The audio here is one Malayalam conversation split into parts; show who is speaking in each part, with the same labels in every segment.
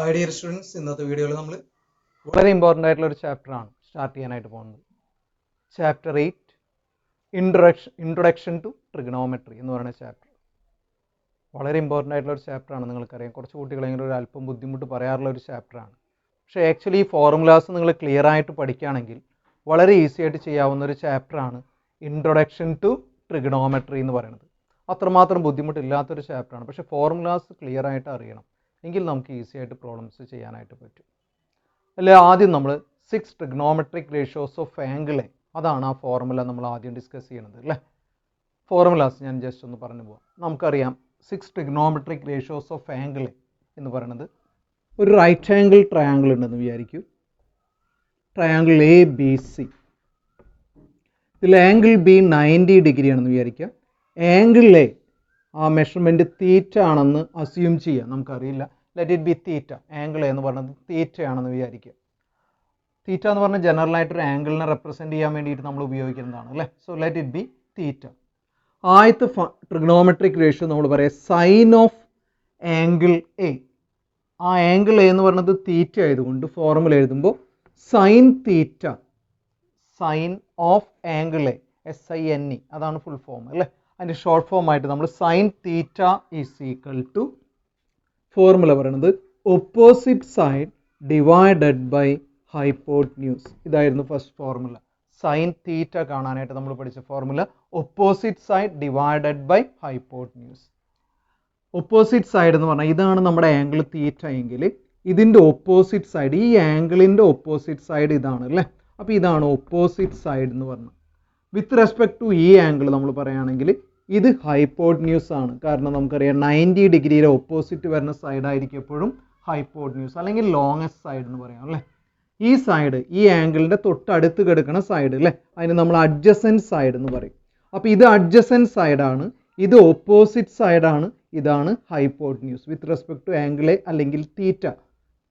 Speaker 1: ഹായ് ഡിയർ സ്റ്റുഡൻസ്, ഇന്നത്തെ വീഡിയോയിൽ നമ്മൾ
Speaker 2: വളരെ ഇമ്പോർട്ടൻ്റ് ആയിട്ടുള്ള ഒരു ചാപ്റ്ററാണ് സ്റ്റാർട്ട് ചെയ്യാനായിട്ട് പോകുന്നത്. ചാപ്റ്റർ 8 ഇൻട്രൊഡക്ഷൻ ടു ട്രിഗണോമെട്രി എന്ന് പറയുന്ന ചാപ്റ്റർ വളരെ ഇമ്പോർട്ടൻ്റ് ആയിട്ടുള്ള ഒരു ചാപ്റ്ററാണ്. നിങ്ങൾക്കറിയാം, കുറച്ച് കുട്ടികളെങ്കിലും ഒരു അല്പം ബുദ്ധിമുട്ട് പറയാറുള്ള ഒരു ചാപ്റ്ററാണ്. പക്ഷേ ആക്ച്വലി ഈ ഫോർമുലാസ് നിങ്ങൾ ക്ലിയർ ആയിട്ട് പഠിക്കുകയാണെങ്കിൽ വളരെ ഈസി ആയിട്ട് ചെയ്യാവുന്ന ഒരു ചാപ്റ്ററാണ് ഇൻട്രൊഡക്ഷൻ ടു ട്രിഗണോമെട്രി എന്ന് പറയുന്നത്. അത്രമാത്രം ബുദ്ധിമുട്ടില്ലാത്തൊരു ചാപ്റ്ററാണ്. പക്ഷേ ഫോർമുലാസ് ക്ലിയർ ആയിട്ട് അറിയണം, എങ്കിൽ നമുക്ക് ഈസി ആയിട്ട് പ്രോബ്ലംസ് ചെയ്യാനായിട്ട് പറ്റും. അല്ലെ, ആദ്യം നമ്മൾ 6 ട്രിഗണോമെട്രിക് റേഷ്യോസ് ഓഫ് ആംഗിൾ, അതാണ് ആ ഫോർമുല നമ്മൾ ആദ്യം ഡിസ്കസ് ചെയ്യുന്നത് അല്ലേ. ഫോർമുലാസ് ഞാൻ ജസ്റ്റ് ഒന്ന് പറഞ്ഞു പോകാം. നമുക്കറിയാം 6 ട്രിഗണോമെട്രിക് റേഷ്യോസ് ഓഫ് ആംഗിൾ എന്ന് പറയുന്നത്, ഒരു റൈറ്റ് ആംഗിൾ ട്രയാങ്കിൾ ഉണ്ടെന്ന് വിചാരിക്കൂ. Triangle A B C. ഇതിൽ ആംഗിൾ ബി 90 ഡിഗ്രി ആണെന്ന് വിചാരിക്കുക. ആംഗിൾ എ ആ മെഷർമെൻറ്റ് തീറ്റ ആണെന്ന് അസ്യൂം ചെയ്യാം. നമുക്കറിയില്ല, let it be theta. Angle എന്ന് പറയുന്നത് തീറ്റ ആണെന്ന് വിചാരിക്കുക. തീറ്റ എന്ന് പറഞ്ഞാൽ ജനറലായിട്ടൊരു ആംഗിളിനെ റെപ്രസെൻറ്റ് ചെയ്യാൻ വേണ്ടിയിട്ട് നമ്മൾ ഉപയോഗിക്കുന്നതാണ് അല്ലേ. So let it be theta. ആദ്യത്തെ ട്രിഗണോമെട്രിക് റേഷ്യോ നമ്മൾ പറയാം സൈൻ ഓഫ് ആംഗിൾ എ. ആ ആംഗിൾ എ എന്ന് പറയുന്നത് തീറ്റ ആയതുകൊണ്ട് ഫോർമുല എഴുതുമ്പോൾ sine theta, sine of angle A, SINE, അതാണ് ഫുൾ ഫോം അല്ലേ. അതിൻ്റെ ഷോർട്ട് ഫോം ആയിട്ട് നമ്മൾ sine theta is equal to, formula പറയുന്നത് opposite side divided by hypotenuse. ഇതായിരുന്നു ഫസ്റ്റ് ഫോർമുല. സൈൻ തീറ്റ കാണാനായിട്ട് നമ്മൾ പഠിച്ച formula opposite side divided by hypotenuse. Opposite side എന്ന് പറഞ്ഞാൽ ഇതാണ് നമ്മുടെ ആംഗിൾ തീറ്റ എങ്കിൽ ഇതിൻ്റെ ഒപ്പോസിറ്റ് സൈഡ്, ഈ ആംഗിളിൻ്റെ ഒപ്പോസിറ്റ് സൈഡ് ഇതാണ് അല്ലേ. അപ്പോൾ ഇതാണ് ഒപ്പോസിറ്റ് സൈഡ് എന്ന് പറഞ്ഞാൽ. വിത്ത് റെസ്പെക്ട് ടു ഈ ആംഗിൾ നമ്മൾ പറയുകയാണെങ്കിൽ ഇത് ഹൈപ്പോട്ന്യൂസ് ആണ്. കാരണം നമുക്കറിയാം 90 ഡിഗ്രിയുടെ ഓപ്പോസിറ്റ് വരുന്ന സൈഡ് ആയിരിക്കും എപ്പോഴും ഹൈപ്പോട്ന്യൂസ്, അല്ലെങ്കിൽ ലോങ്ങസ്റ്റ് സൈഡ് എന്ന് പറയാം അല്ലേ. ഈ സൈഡ് ഈ ആംഗിളിൻ്റെ തൊട്ടടുത്ത് കിടക്കുന്ന സൈഡ് അല്ലേ, അതിന് നമ്മൾ അഡ്ജസൻറ്റ് സൈഡ് എന്ന് പറയും. അപ്പോൾ ഇത് അഡ്ജസൻറ്റ് സൈഡാണ്, ഇത് ഓപ്പോസിറ്റ് സൈഡാണ്, ഇതാണ് hypotenuse with respect to angle A അല്ലെങ്കിൽ തീറ്റ.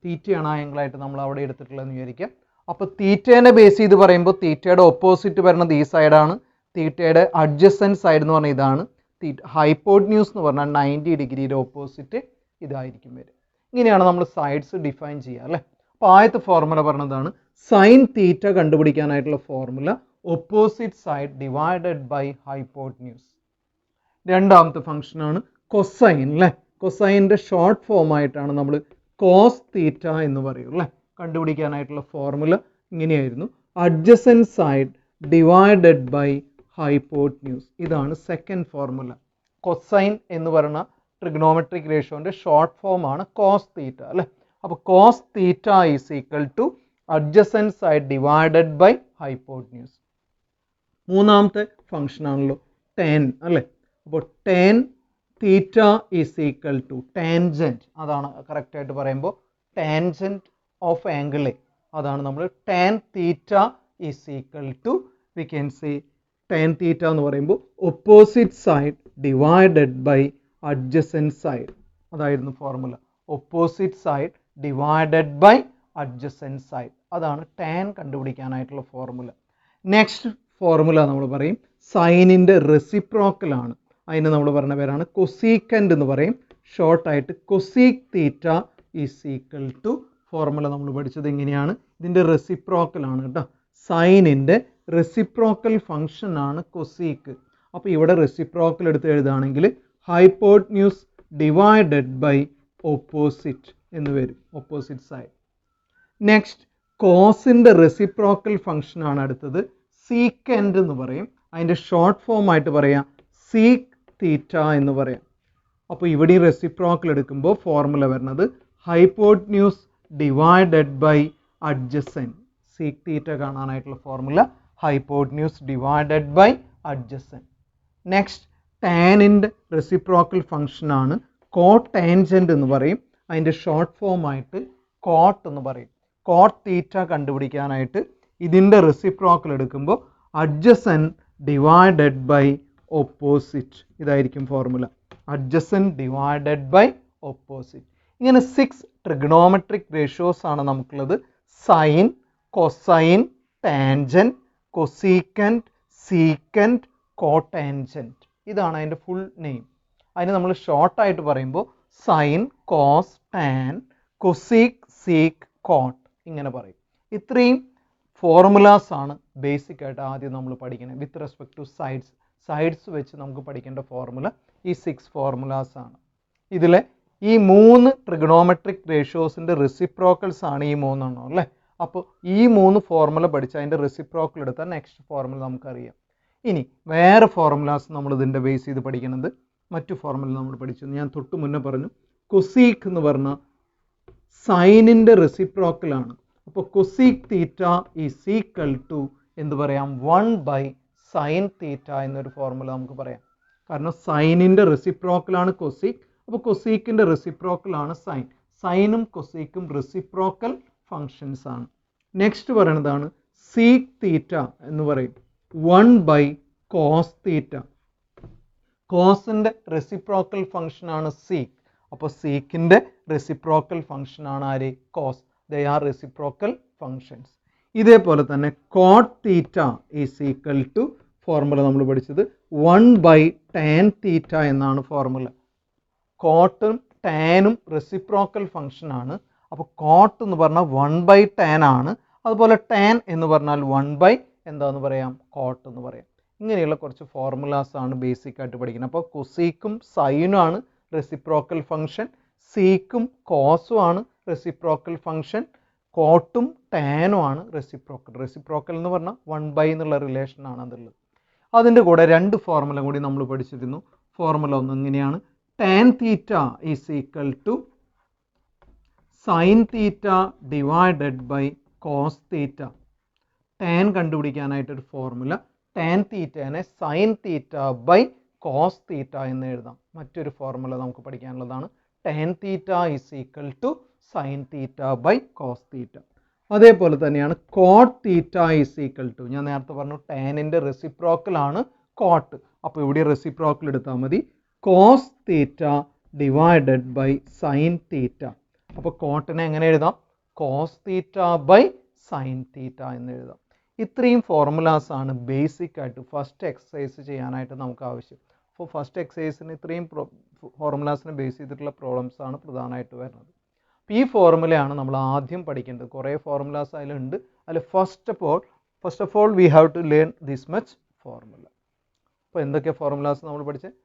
Speaker 2: തീറ്റയാണ് ആ ആംഗിളായിട്ട് നമ്മൾ അവിടെ എടുത്തിട്ടുള്ളതെന്ന് വിചാരിക്കാം. അപ്പോൾ തീറ്റേനെ ബേസ് ചെയ്ത് പറയുമ്പോൾ തീറ്റയുടെ ഓപ്പോസിറ്റ് വരുന്നത് ഈ സൈഡാണ്, തീറ്റയുടെ അഡ്ജസൻറ്റ് സൈഡ് എന്ന് പറഞ്ഞാൽ ഇതാണ്. ഹൈപ്പോട്ന്യൂസ് എന്ന് പറഞ്ഞാൽ 90 ഡിഗ്രിയുടെ ഓപ്പോസിറ്റ് ഇതായിരിക്കും വരും. ഇങ്ങനെയാണ് നമ്മൾ സൈഡ്സ് ഡിഫൈൻ ചെയ്യുക അല്ലേ. അപ്പോൾ ആദ്യത്തെ ഫോർമുല പറഞ്ഞതാണ് സൈൻ തീറ്റ കണ്ടുപിടിക്കാനായിട്ടുള്ള formula opposite side divided by hypotenuse. രണ്ടാമത്തെ ഫംഗ്ഷനാണ് കൊസൈൻ അല്ലേ. കൊസൈൻ്റെ ഷോർട്ട് ഫോം ആയിട്ടാണ് നമ്മൾ കോസ് തീറ്റ എന്ന് പറയും അല്ലേ. കണ്ടുപിടിക്കാനായിട്ടുള്ള ഫോർമുല ഇങ്ങനെയായിരുന്നു, adjacent side divided by hypotenuse. ഇതാണ് സെക്കൻഡ് ഫോർമുല. കൊസൈൻ എന്ന് പറയുന്ന ട്രിഗണോമെട്രിക് റേഷ്യോൻ്റെ ഷോർട്ട് ഫോം ആണ് കോസ് തീറ്റ അല്ലേ. അപ്പോൾ cos theta is equal to adjacent side divided by hypotenuse. മൂന്നാമത്തെ ഫംഗ്ഷൻ ആണല്ലോ ടാൻ അല്ലേ. അപ്പോൾ tan theta is equal to tangent, അതാണ് കറക്റ്റായിട്ട് പറയുമ്പോൾ ടാൻജൻറ്റ് ഓഫ് ആംഗിൾ എ, അതാണ് നമ്മൾ tan theta is equal to, we can say tan theta എന്ന് പറയുമ്പോൾ opposite side divided by adjacent side. അതായിരുന്നു formula, opposite side divided by adjacent side. അതാണ് ടാൻ കണ്ടുപിടിക്കാനായിട്ടുള്ള ഫോർമുല. നെക്സ്റ്റ് ഫോർമുല നമ്മൾ പറയും സൈനിൻ്റെ റെസിപ്രോക്കലാണ്. അതിന് നമ്മൾ പറഞ്ഞ പേരാണ് കൊസീക്കൻ്റ് എന്ന് പറയും. ഷോർട്ടായിട്ട് cosec theta is equal to, formula നമ്മൾ പഠിച്ചത് എങ്ങനെയാണ്, ഇതിൻ്റെ റെസിപ്രോക്കലാണ് കേട്ടോ. സൈനിൻ്റെ റെസിപ്രോക്കൽ ഫംഗ്ഷൻ ആണ് കൊസീക്ക്. അപ്പോൾ ഇവിടെ റെസിപ്രോക്കൽ എടുത്ത് എഴുതുകയാണെങ്കിൽ ഹൈപ്പോട്ന്യൂസ് ഡിവൈഡഡ് ബൈ ഓപ്പോസിറ്റ് എന്ന് വരും, ഓപ്പോസിറ്റ് സൈഡ്. നെക്സ്റ്റ് കോസിൻ്റെ റെസിപ്രോക്കൽ ഫംഗ്ഷൻ ആണ് അടുത്തത് സീക്കൻഡ് എന്ന് പറയും. അതിൻ്റെ ഷോർട്ട് ഫോം ആയിട്ട് പറയാം സീക്ക് തീറ്റ എന്ന് പറയാം. അപ്പോൾ ഇവിടെ റെസിപ്രോക്കൽ എടുക്കുമ്പോൾ ഫോർമുല വരുന്നത് hypotenuse divided by adjacent. Sec theta കാണാനായിട്ടുള്ള formula hypotenuse divided by adjacent. Next ടാനിൻ്റെ റെസിപ്രോക്കൽ ഫംഗ്ഷനാണ് കോട്ട് ടാൻജൻറ്റ് എന്ന് പറയും. അതിൻ്റെ ഷോർട്ട് ഫോം ആയിട്ട് കോട്ട് എന്ന് പറയും. കോട്ട് തീറ്റ കണ്ടുപിടിക്കാനായിട്ട് ഇതിൻ്റെ റെസിപ്രോക്കൽ എടുക്കുമ്പോൾ അഡ്ജസൻറ്റ് ഡിവൈഡഡ് ബൈ ഓപ്പോസിറ്റ്, ഇതായിരിക്കും formula, adjacent divided by opposite. ഇങ്ങനെ 6 ട്രിഗണോമെട്രിക് റേഷ്യോസ് ആണ് നമുക്കുള്ളത്. Sine, cosine, tangent, cosecant, secant, cotangent. ഇതാണ് അതിൻ്റെ ഫുൾ നെയിം. അതിന് നമ്മൾ ഷോർട്ടായിട്ട് പറയുമ്പോൾ sine, cos, tan, cosec, sec, cot ഇങ്ങനെ പറയും. ഇത്രയും ഫോർമുലാസ് ആണ് ബേസിക് ആയിട്ട് ആദ്യം നമ്മൾ പഠിക്കുന്നത് വിത്ത് റെസ്പെക്ട് ടു സൈഡ്സ് വെച്ച് നമുക്ക് പഠിക്കേണ്ട ഫോർമുല ഈ 6 ഫോർമുലാസ് ആണ്. ഇതിലെ ഈ 3 ട്രിഗണോമെട്രിക് റേഷ്യോസിൻ്റെ റെസിപ്രോക്കൽസ് ആണ് ഈ 3 എണ്ണം അല്ലേ. അപ്പോൾ ഈ 3 ഫോർമുല പഠിച്ച് അതിൻ്റെ റെസിപ്രോക്കൽ എടുത്താൽ നെക്സ്റ്റ് ഫോർമുല നമുക്കറിയാം. ഇനി വേറെ ഫോർമുലാസ് നമ്മൾ ഇതിൻ്റെ ബേസ് ചെയ്ത് പഠിക്കുന്നത് മറ്റു ഫോർമുല നമ്മൾ പഠിച്ചു. ഞാൻ തൊട്ട് മുന്നേ പറഞ്ഞു കൊസീക്ക് എന്ന് പറഞ്ഞാൽ സൈനിൻ്റെ റെസിപ്രോക്കലാണ്. അപ്പോൾ cosec theta is equal to എന്ത് പറയാം 1/sin തീറ്റ എന്നൊരു ഫോർമുല നമുക്ക് പറയാം. കാരണം സൈനിൻ്റെ റെസിപ്രോക്കലാണ് കൊസീക്. അപ്പോൾ കൊസീക്കിൻ്റെ റെസിപ്രോക്കലാണ് സൈൻ. സൈനും കൊസീക്കും റെസിപ്രോക്കൽ ഫങ്ഷൻസ് ആണ്. നെക്സ്റ്റ് പറയുന്നതാണ് സീക്ക് തീറ്റ എന്ന് പറയും 1/cos തീറ്റ. കോസിൻ്റെ റെസിപ്രോക്കൽ ഫങ്ഷനാണ് സീക്ക്. അപ്പോൾ സീക്കിൻ്റെ റെസിപ്രോക്കൽ ഫങ്ഷനാണ് ആര് cos. They are reciprocal functions. ഇതേപോലെ തന്നെ cot theta is equal to formula നമ്മൾ പഠിച്ചത് 1/tan തീറ്റ എന്നാണ് ഫോർമുല. കോട്ടും ടാനും റെസിപ്രോക്കൽ ഫങ്ഷനാണ്. അപ്പോൾ കോട്ട് എന്ന് പറഞ്ഞാൽ 1/tan ആണ്. അതുപോലെ ടാൻ എന്ന് പറഞ്ഞാൽ 1/ എന്താന്ന് പറയാം കോട്ട് എന്ന് പറയാം. ഇങ്ങനെയുള്ള കുറച്ച് ഫോർമുലാസ് ആണ് ബേസിക് ആയിട്ട് പഠിക്കുന്നത്. അപ്പോൾ കൊസീക്കും സൈനും ആണ് റെസിപ്രോക്കൽ ഫങ്ഷൻ, സീക്കും കോസും ആണ് റെസിപ്രോക്കൽ ഫങ്ഷൻ, കോട്ടും ടാനും ആണ് റെസിപ്രോക്കൽ. റെസിപ്രോക്കൽ എന്ന് പറഞ്ഞാൽ 1/, എന്നുള്ള റിലേഷൻ ആണ് അതുള്ളത്. അതിൻ്റെ കൂടെ 2 ഫോർമുല കൂടി നമ്മൾ പഠിച്ചിരുന്നു. ഫോർമുല ഒന്ന് ഇങ്ങനെയാണ് tan theta is equal to sine theta divided by cos theta. Tan കണ്ടുപിടിക്കാനായിട്ടൊരു ഫോർമുല ടാൻ തീറ്റനെ sine theta by cos theta എന്ന് എഴുതാം. മറ്റൊരു ഫോർമുല നമുക്ക് പഠിക്കാനുള്ളതാണ് tan theta is equal to sine theta by cos theta. അതേപോലെ തന്നെയാണ് cot theta is equal to, ഞാൻ നേരത്തെ പറഞ്ഞു ടാനിൻ്റെ റെസിപ്രോക്കലാണ് കോട്ട്. അപ്പോൾ ഇവിടെ റെസിപ്രോക്കൽ എടുത്താൽ മതി cos theta divided by sine theta. അപ്പോൾ കോട്ടിനെ എങ്ങനെ എഴുതാം cos theta by sine theta എന്ന് എഴുതാം. ഇത്രയും ഫോർമുലാസ് ആണ് ബേസിക് ആയിട്ട് ഫസ്റ്റ് എക്സസൈസ് ചെയ്യാനായിട്ട് നമുക്ക് ആവശ്യം. അപ്പോൾ ഫസ്റ്റ് എക്സസൈസിന് ഇത്രയും ഫോർമുലാസിനെ ബേസ് ചെയ്തിട്ടുള്ള പ്രോബ്ലംസ് ആണ് പ്രധാനമായിട്ട് വരുന്നത്. അപ്പോൾ ഈ ഫോർമുലയാണ് നമ്മൾ ആദ്യം പഠിക്കേണ്ടത്. കുറേ ഫോർമുലാസ് അതിലുണ്ട്. അതിൽ first of all we have to learn this much formula. അപ്പോൾ എന്തൊക്കെ ഫോർമുലാസ് നമ്മൾ പഠിച്ചത്?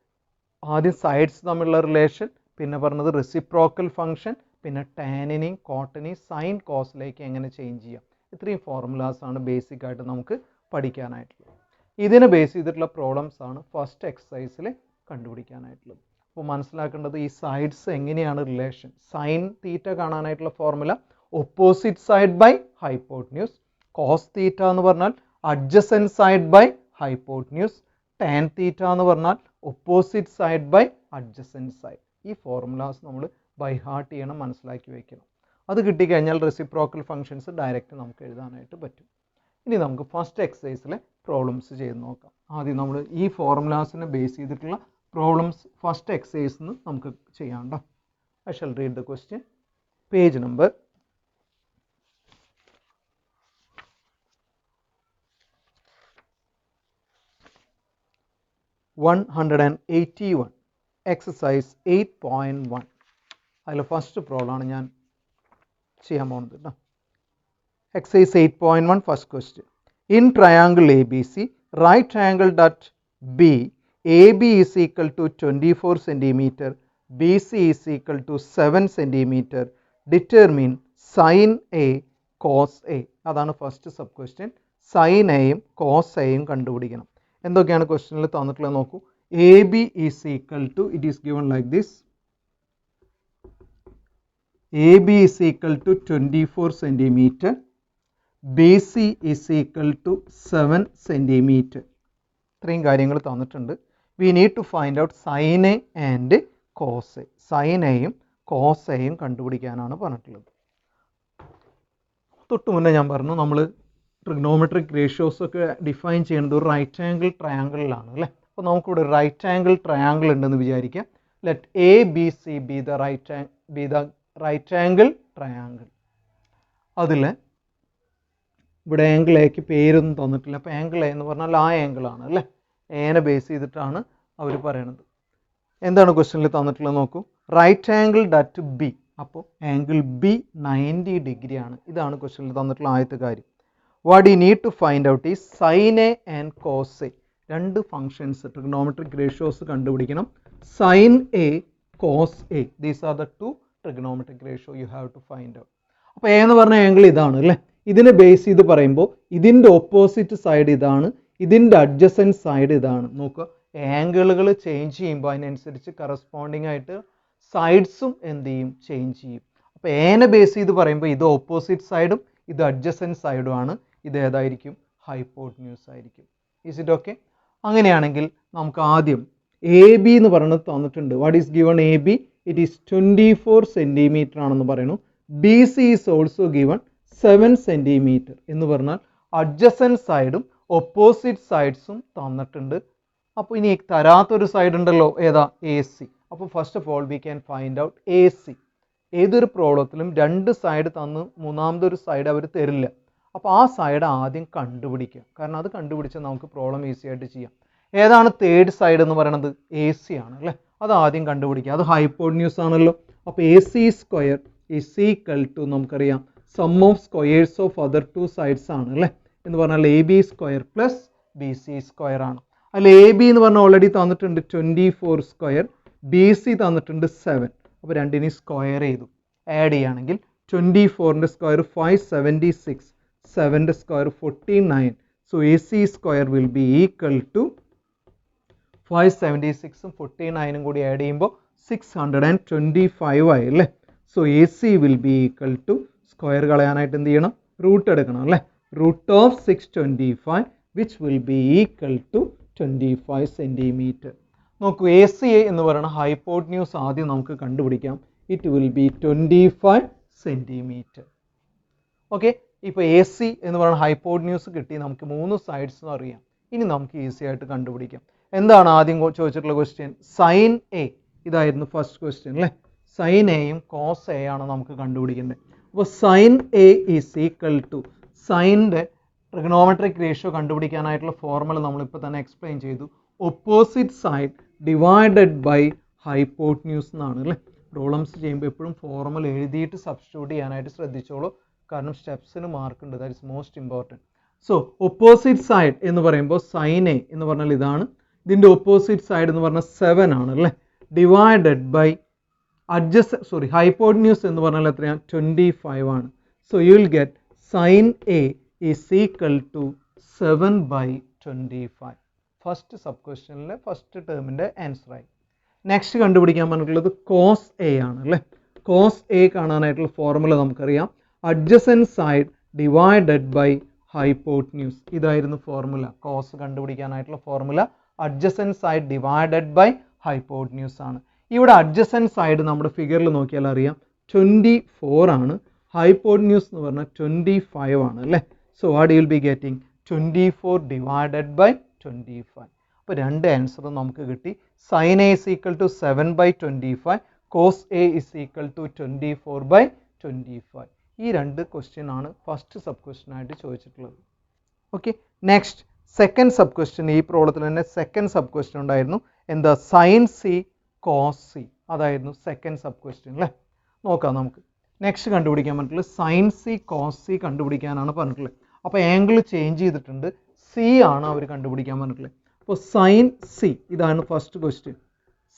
Speaker 2: ആദ്യം സൈഡ്സ് തമ്മിലുള്ള റിലേഷൻ, പിന്നെ പറഞ്ഞത് റെസിപ്രോക്കൽ ഫംഗ്ഷൻ, പിന്നെ ടാനിനെയും കോട്ടിനെയും സൈൻ കോസിലേക്ക് എങ്ങനെ ചേഞ്ച് ചെയ്യാം. ഇത്രയും ഫോർമുലാസ് ആണ് ബേസിക് ആയിട്ട് നമുക്ക് പഠിക്കാനായിട്ടുള്ളത്. ഇതിനെ ബേസ് ചെയ്തിട്ടുള്ള പ്രോബ്ലംസ് ആണ് ഫസ്റ്റ് എക്സസൈസിൽ കണ്ടുപിടിക്കാനായിട്ടുള്ളത്. അപ്പോൾ മനസ്സിലാക്കേണ്ടത് ഈ സൈഡ്സ് എങ്ങനെയാണ് റിലേഷൻ. സൈൻ തീറ്റ കാണാനായിട്ടുള്ള formula opposite side by hypotenuse, cos theta എന്ന് പറഞ്ഞാൽ adjacent side by hypotenuse, tan theta എന്ന് പറഞ്ഞാൽ opposite side by adjacent side. ഈ ഫോർമുലാസ് നമ്മൾ ബൈ ഹാർട്ട് ചെയ്യണം, മനസ്സിലാക്കി വയ്ക്കണം. അത് കിട്ടിക്കഴിഞ്ഞാൽ റെസിപ്രോക്കൽ ഫങ്ഷൻസ് ഡയറക്റ്റ് നമുക്ക് എഴുതാനായിട്ട് പറ്റും. ഇനി നമുക്ക് ഫസ്റ്റ് എക്സസൈസിലെ പ്രോബ്ലംസ് ചെയ്ത് നോക്കാം. ആദ്യം നമ്മൾ ഈ ഫോർമുലാസിനെ ബേസ് ചെയ്തിട്ടുള്ള പ്രോബ്ലംസ് ഫസ്റ്റ് എക്സസൈസിൽ നിന്ന് നമുക്ക് ചെയ്യാം. I shall read the question. Page number 181, exercise 8.1. അതിൽ ഫസ്റ്റ് പ്രോബ്ലം ആണ് ഞാൻ ചെയ്യാൻ പോകുന്നത് കേട്ടോ. Exercise 8.1 first question. In triangle A B C right triangle at B A B is equal to 24 centimetre, B C is equal to 7 centimetre, determine sine A cos A. അതാണ് ഫസ്റ്റ് സബ് ക്വസ്റ്റ്യൻ. സൈൻ എയും കോസ് എയും കണ്ടുപിടിക്കണം. എന്തൊക്കെയാണ് ക്വസ്റ്റ്യനിൽ തന്നിട്ടുള്ളത് നോക്കൂ. A B is equal to, it is given like this, A B is equal to 24 centimetre, B C is equal to 7 centimetre. ഇത്രയും കാര്യങ്ങൾ തന്നിട്ടുണ്ട്. We need to find out sine A and cos A. Sine എയും കോസ് എയും കണ്ടുപിടിക്കാനാണ് പറഞ്ഞിട്ടുള്ളത്. തൊട്ട് മുന്നേ ഞാൻ പറഞ്ഞു നമ്മൾ ട്രിഗ്നോമെട്രിക് റേഷ്യോസ് ഒക്കെ ഡിഫൈൻ ചെയ്യുന്നത് ഒരു റൈറ്റ് ആംഗിൾ ട്രയാങ്കിളിലാണ് അല്ലേ. അപ്പോൾ നമുക്കിവിടെ റൈറ്റ് ആംഗിൾ ട്രയാങ്കിൾ ഉണ്ടെന്ന് വിചാരിക്കാം. Let A B C be the right angle triangle. അതിൽ ഇവിടെ ആംഗിൾ എക്ക് പേരൊന്നും തന്നിട്ടില്ല. അപ്പോൾ ആംഗിൾ എ എന്ന് പറഞ്ഞാൽ ആ ആംഗിളാണ് അല്ലേ. എനെ ബേസ് ചെയ്തിട്ടാണ് അവർ പറയണത്. എന്താണ് ക്വസ്റ്റ്യനിൽ തന്നിട്ടുള്ളത് നോക്കൂ. Right angle at B. അപ്പോൾ ആംഗിൾ ബി 90 ഡിഗ്രി ആണ്. ഇതാണ് ക്വസ്റ്റ്യനിൽ തന്നിട്ടുള്ള ആദ്യത്തെ കാര്യം. What you need to find out is sine A and cos A. രണ്ട് ഫംഗ്ഷൻസ് ട്രിഗണോമെട്രിക് റേഷ്യോസ് കണ്ടുപിടിക്കണം. Sine A, cos A, these are the two trigonometric ratio you have to find out. അപ്പോൾ എ എന്ന് പറഞ്ഞ ആംഗിൾ ഇതാണ് അല്ലേ. ഇതിനെ ബേസ് ചെയ്ത് പറയുമ്പോൾ ഇതിൻ്റെ ഓപ്പോസിറ്റ് സൈഡ് ഇതാണ്, ഇതിൻ്റെ അഡ്ജസൻറ്റ് സൈഡ് ഇതാണ്. നോക്കുക, ആംഗിളുകൾ ചേഞ്ച് ചെയ്യുമ്പോൾ അതിനനുസരിച്ച് കറസ്പോണ്ടിങ് ആയിട്ട് സൈഡ്സും എന്ത് ചെയ്യും, ചേഞ്ച് ചെയ്യും. അപ്പോൾ എനെ ബേസ് ചെയ്ത് പറയുമ്പോൾ ഇത് ഓപ്പോസിറ്റ് സൈഡും ഇത് അഡ്ജസൻറ്റ് സൈഡും ആണ്. ഇത് ഏതായിരിക്കും, ഹൈപ്പോട്ന്യൂസ് ആയിരിക്കും. Is it okay? അങ്ങനെയാണെങ്കിൽ നമുക്ക് ആദ്യം എ ബി എന്ന് പറയുന്നത് തന്നിട്ടുണ്ട്. What is given A B? It is 24 centimetre ആണെന്ന് പറയുന്നു. B C is also given 7 centimetre എന്ന് പറഞ്ഞാൽ അഡ്ജസൻറ്റ് സൈഡും ഓപ്പോസിറ്റ് സൈഡ്സും തന്നിട്ടുണ്ട്. അപ്പോൾ ഇനി തരാത്തൊരു സൈഡ് ഉണ്ടല്ലോ, ഏതാ, എ സി. അപ്പോൾ first of all V can find out A C. ഏതൊരു പ്രോബ്ലത്തിലും രണ്ട് സൈഡ് തന്ന് മൂന്നാമതൊരു സൈഡ് അവർ തരില്ല. അപ്പോൾ ആ സൈഡ് ആദ്യം കണ്ടുപിടിക്കുക. കാരണം അത് കണ്ടുപിടിച്ചാൽ നമുക്ക് പ്രോബ്ലം ഈസി ആയിട്ട് ചെയ്യാം. ഏതാണ് തേർഡ് സൈഡ് എന്ന് പറയുന്നത്? എ സി ആണ് അല്ലേ. അത് ആദ്യം കണ്ടുപിടിക്കുക. അത് ഹൈപ്പോട്ന്യൂസ് ആണല്ലോ. അപ്പോൾ A C square is equal to നമുക്കറിയാം sum of squares of other two sides ആണ് അല്ലേ. എന്ന് പറഞ്ഞാൽ A B square plus B C square ആണ്. അതിൽ എ ബി എന്ന് പറഞ്ഞാൽ ഓൾറെഡി തന്നിട്ടുണ്ട് 24 സ്ക്വയർ, ബി സി തന്നിട്ടുണ്ട് 7. അപ്പോൾ രണ്ടിനെയും സ്ക്വയർ ചെയ്തു. ആഡ് ചെയ്യുകയാണെങ്കിൽ 24ൻ്റെ സ്ക്വയർ 576, 7ൻ്റെ square 49. So A C square will be equal to 576ഉം 49ഉം കൂടി ആഡ് ചെയ്യുമ്പോൾ 625 ആയി അല്ലേ. So A C will be equal to, square കളയാനായിട്ട് എന്ത് ചെയ്യണം, റൂട്ട് എടുക്കണം അല്ലേ. Root of 625 which will be equal to 25 centimetre. നോക്കൂ, എ സി എന്ന് പറയുന്ന ഹൈപ്പോട്ന്യൂസ് ആദ്യം നമുക്ക് കണ്ടുപിടിക്കാം. It will be 25 centimetre. Okay, ഇപ്പോൾ എ സി എന്ന് പറയുന്ന ഹൈപ്പോട്ന്യൂസ് കിട്ടി. നമുക്ക് 3 സൈഡ്സും അറിയാം. ഇനി നമുക്ക് ഈസി ആയിട്ട് കണ്ടുപിടിക്കാം. എന്താണ് ആദ്യം ചോദിച്ചിട്ടുള്ള ക്വസ്റ്റ്യൻ? Sine A. ഇതായിരുന്നു ഫസ്റ്റ് ക്വസ്റ്റ്യൻ അല്ലേ. സൈൻ എയും കോസ് എ ആണ് നമുക്ക് കണ്ടുപിടിക്കേണ്ടത്. അപ്പോൾ sine A is equal to, സൈൻ്റെ ട്രിഗണോമെട്രിക് റേഷ്യോ കണ്ടുപിടിക്കാനായിട്ടുള്ള ഫോർമുല നമ്മളിപ്പോൾ തന്നെ എക്സ്പ്ലെയിൻ ചെയ്തു. Opposite side divided by hypotenuse എന്നാണ് അല്ലേ. പ്രോബ്ലംസ് ചെയ്യുമ്പോൾ എപ്പോഴും ഫോർമുല എഴുതിയിട്ട് സബ്സ്റ്റിറ്റ്യൂട്ട് ചെയ്യാനായിട്ട് ശ്രദ്ധിച്ചോളൂ. കാരണം സ്റ്റെപ്സിന് മാർക്കുണ്ട്. That is most important. So opposite side എന്ന് പറയുമ്പോൾ സൈൻ എ എന്ന് പറഞ്ഞാൽ ഇതാണ്. ഇതിൻ്റെ ഓപ്പോസിറ്റ് സൈഡ് എന്ന് പറഞ്ഞാൽ 7 ആണ് അല്ലേ. ഡിവൈഡഡ് ബൈ ഹൈപ്പോട്ന്യൂസ് എന്ന് പറഞ്ഞാൽ എത്രയാണ്? 25 ആണ്. So you will get sine A is equal to 7/25. First sub ക്വസ്റ്റ്യനിലെ ഫസ്റ്റ് ടേമിൻ്റെ ആൻസറായി. നെക്സ്റ്റ് കണ്ടുപിടിക്കാൻ പറഞ്ഞിട്ടുള്ളത് കോസ് എ ആണ് അല്ലേ. കോസ് എ കാണാനായിട്ടുള്ള ഫോർമുല നമുക്കറിയാം. Adjacent side divided by hypotenuse. ഇതായിരുന്നു ഫോർമുല. കോസ് കണ്ടുപിടിക്കാനായിട്ടുള്ള formula adjacent side divided by hypotenuse ആണ്. ഇവിടെ അഡ്ജസൻറ്റ് സൈഡ് നമ്മുടെ ഫിഗറിൽ നോക്കിയാൽ അറിയാം 24 ആണ്. ഹൈപ്പോട്ന്യൂസ് എന്ന് പറഞ്ഞാൽ 25 ആണ് അല്ലേ. So what you will be getting 24 divided by 25. അപ്പോൾ രണ്ട് ആൻസറും നമുക്ക് കിട്ടി. Sine A is equal to 7/25, cos A is equal to 24/25. ഈ രണ്ട് ക്വസ്റ്റ്യൻ ആണ് ഫസ്റ്റ് സബ് ക്വസ്റ്റ്യൻ ആയിട്ട് ചോദിച്ചിട്ടുള്ളത്. Okay, next second sub question. ഈ പ്രോബ്ലത്തിൽ തന്നെ സെക്കൻഡ് സബ് ക്വസ്റ്റ്യൻ ഉണ്ടായിരുന്നു. എന്താ? Sine C cos C. അതായിരുന്നു സെക്കൻഡ് സബ് ക്വസ്റ്റ്യൻ അല്ലേ. നോക്കാം നമുക്ക്. നെക്സ്റ്റ് കണ്ടുപിടിക്കാൻ പറഞ്ഞിട്ടുള്ളത് സൈൻ സി കോസ് സി കണ്ടുപിടിക്കാനാണ് പറഞ്ഞിട്ടുള്ളത്. അപ്പോൾ ആംഗിൾ ചേഞ്ച് ചെയ്തിട്ടുണ്ട്. സി ആണ് അവർ കണ്ടുപിടിക്കാൻ പറഞ്ഞിട്ടുള്ളത്. അപ്പോൾ സൈൻ സി, ഇതാണ് ഫസ്റ്റ് ക്വസ്റ്റ്യൻ.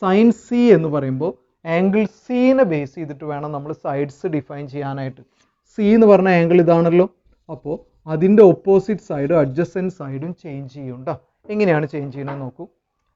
Speaker 2: സൈൻ സി എന്ന് പറയുമ്പോൾ ആംഗിൾ സീനെ ബേസ് ചെയ്തിട്ട് വേണം നമ്മൾ സൈഡ്സ് ഡിഫൈൻ ചെയ്യാനായിട്ട്. സി എന്ന് പറഞ്ഞ ആംഗിൾ ഇതാണല്ലോ. അപ്പോൾ അതിൻ്റെ ഓപ്പോസിറ്റ് സൈഡും അഡ്ജസൻറ്റ് സൈഡും ചേഞ്ച് ചെയ്യും കേട്ടോ. എങ്ങനെയാണ് ചേഞ്ച് ചെയ്യുന്നത് നോക്കൂ.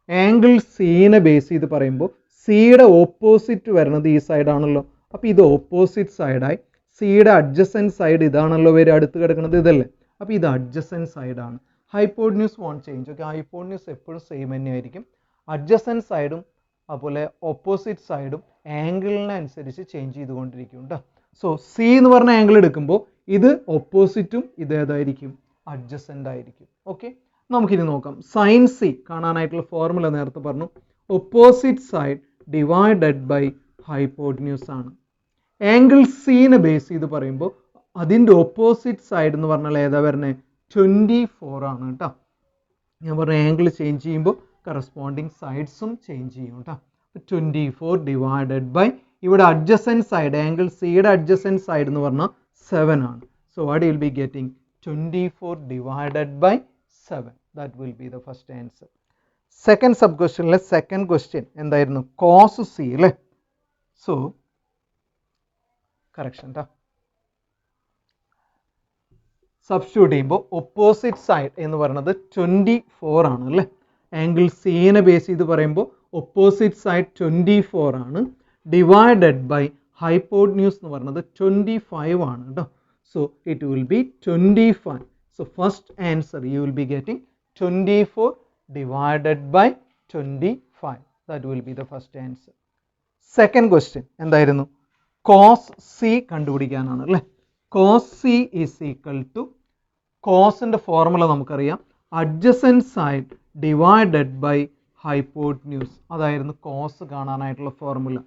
Speaker 2: ആംഗിൾ സീനെ ബേസ് ചെയ്ത് പറയുമ്പോൾ സിയുടെ ഓപ്പോസിറ്റ് വരുന്നത് ഈ സൈഡാണല്ലോ. അപ്പോൾ ഇത് ഓപ്പോസിറ്റ് സൈഡായി. സിയുടെ അഡ്ജസൻറ്റ് സൈഡ് ഇതാണല്ലോ വരെ അടുത്ത് കിടക്കുന്നത്, ഇതല്ലേ. അപ്പോൾ ഇത് അഡ്ജസൻറ്റ് സൈഡാണ്. Hypotenuse won't change. Okay, hypotenuse എപ്പോഴും സെയിം തന്നെയായിരിക്കും. അഡ്ജസൻറ്റ് സൈഡും അതുപോലെ ഓപ്പോസിറ്റ് സൈഡും ആംഗിളിനനുസരിച്ച് ചേഞ്ച് ചെയ്തുകൊണ്ടിരിക്കും കേട്ടോ. സോ സി എന്ന് പറഞ്ഞ ആംഗിൾ എടുക്കുമ്പോൾ ഇത് ഓപ്പോസിറ്റും ഇത് ഏതായിരിക്കും? അഡ്ജസൻ്റ് ആയിരിക്കും. ഓക്കെ, നമുക്കിനി നോക്കാം. സൈൻ സി കാണാനായിട്ടുള്ള ഫോർമുല നേരത്തെ പറഞ്ഞു. Opposite side divided by hypotenuse ആണ്. ആംഗിൾ സീനെ ബേസ് ചെയ്ത് പറയുമ്പോൾ അതിൻ്റെ ഓപ്പോസിറ്റ് സൈഡ് എന്ന് പറഞ്ഞാൽ ഏതാ വരുന്നത്? 24 ആണ് കേട്ടോ. ഞാൻ പറഞ്ഞ ആംഗിൾ ചേഞ്ച് ചെയ്യുമ്പോൾ കറസ്പോണ്ടിങ് സൈഡ്സും ചേഞ്ച് ചെയ്യും കേട്ടോ. 24 ഡിവൈഡഡ് ബൈ ഇവിടെ അഡ്ജസൻറ്റ് സൈഡ് ആംഗിൾ സിയുടെ അഡ്ജസൻറ്റ് സൈഡ് എന്ന് പറഞ്ഞാൽ 7 ആണ്. So what will be getting 24 divided by 7. That will be the first answer. Second sub ക്വസ്റ്റ്യനിലെ സെക്കൻഡ് ക്വസ്റ്റ്യൻ എന്തായിരുന്നു? കോസ് സി അല്ലേ. സോ കറക്ഷൻ ട്ടാ. സബ്സ്റ്റിറ്റ്യൂട്ട് ചെയ്യുമ്പോൾ ഒപ്പോസിറ്റ് സൈഡ് എന്ന് പറയുന്നത് 24 ആണ് അല്ലേ. ആംഗിൾ സിനെ ബേസ് ചെയ്ത് പറയുമ്പോൾ ഒപ്പോസിറ്റ് സൈഡ് 24 ആണ്. ഡിവൈഡഡ് ബൈ ഹൈപ്പോട്ന്യൂസ് എന്ന് പറയുന്നത് 25 ആണ് കേട്ടോ. So it will be 25. So first answer you will be getting 24 divided by 25. That will be the first answer. Second question എന്തായിരുന്നു? കോസ് സി കണ്ടുപിടിക്കാനാണ് അല്ലേ. Cos C is equal to, കോസിൻ്റെ ഫോർമുല നമുക്കറിയാം, adjacent side divided by hypotenuse. അതായിരുന്നു കോസ് കാണാനായിട്ടുള്ള ഫോർമുല.